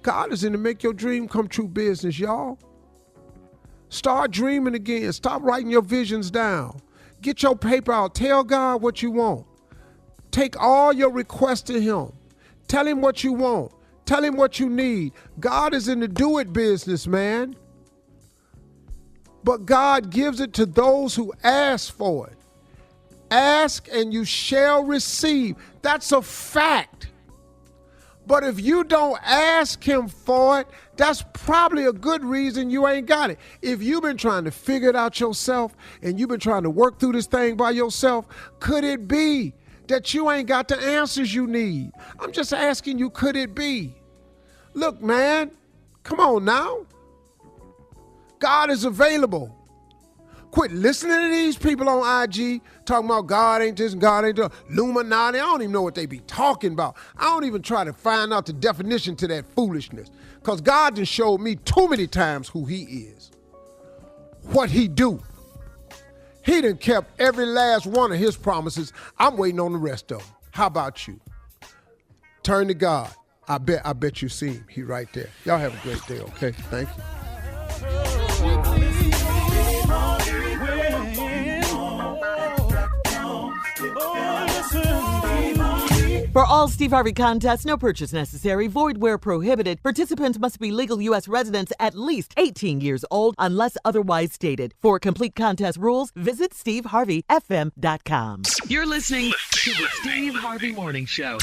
God is in the make your dream come true business, y'all. Start dreaming again. Stop writing your visions down. Get your paper out. Tell God what you want. Take all your requests to him. Tell him what you want. Tell him what you need. God is in the do it business, man. But God gives it to those who ask for it. Ask and you shall receive. That's a fact. But if you don't ask him for it, that's probably a good reason you ain't got it. If you've been trying to figure it out yourself and you've been trying to work through this thing by yourself, could it be that you ain't got the answers you need? I'm just asking you, could it be? Look, man, come on now. God is available. Quit listening to these people on IG talking about God ain't this and God ain't that. Illuminati, I don't even know what they be talking about. I don't even try to find out the definition to that foolishness, because God just showed me too many times who he is, what he do. He done kept every last one of his promises. I'm waiting on the rest of them. How about you? Turn to God. I bet you see him. He right there. Y'all have a great day, okay? Thank you. For all Steve Harvey contests, no purchase necessary, void where prohibited. Participants must be legal U.S. residents at least 18 years old unless otherwise stated. For complete contest rules, visit SteveHarveyFM.com. You're listening to the Steve Harvey Morning Show.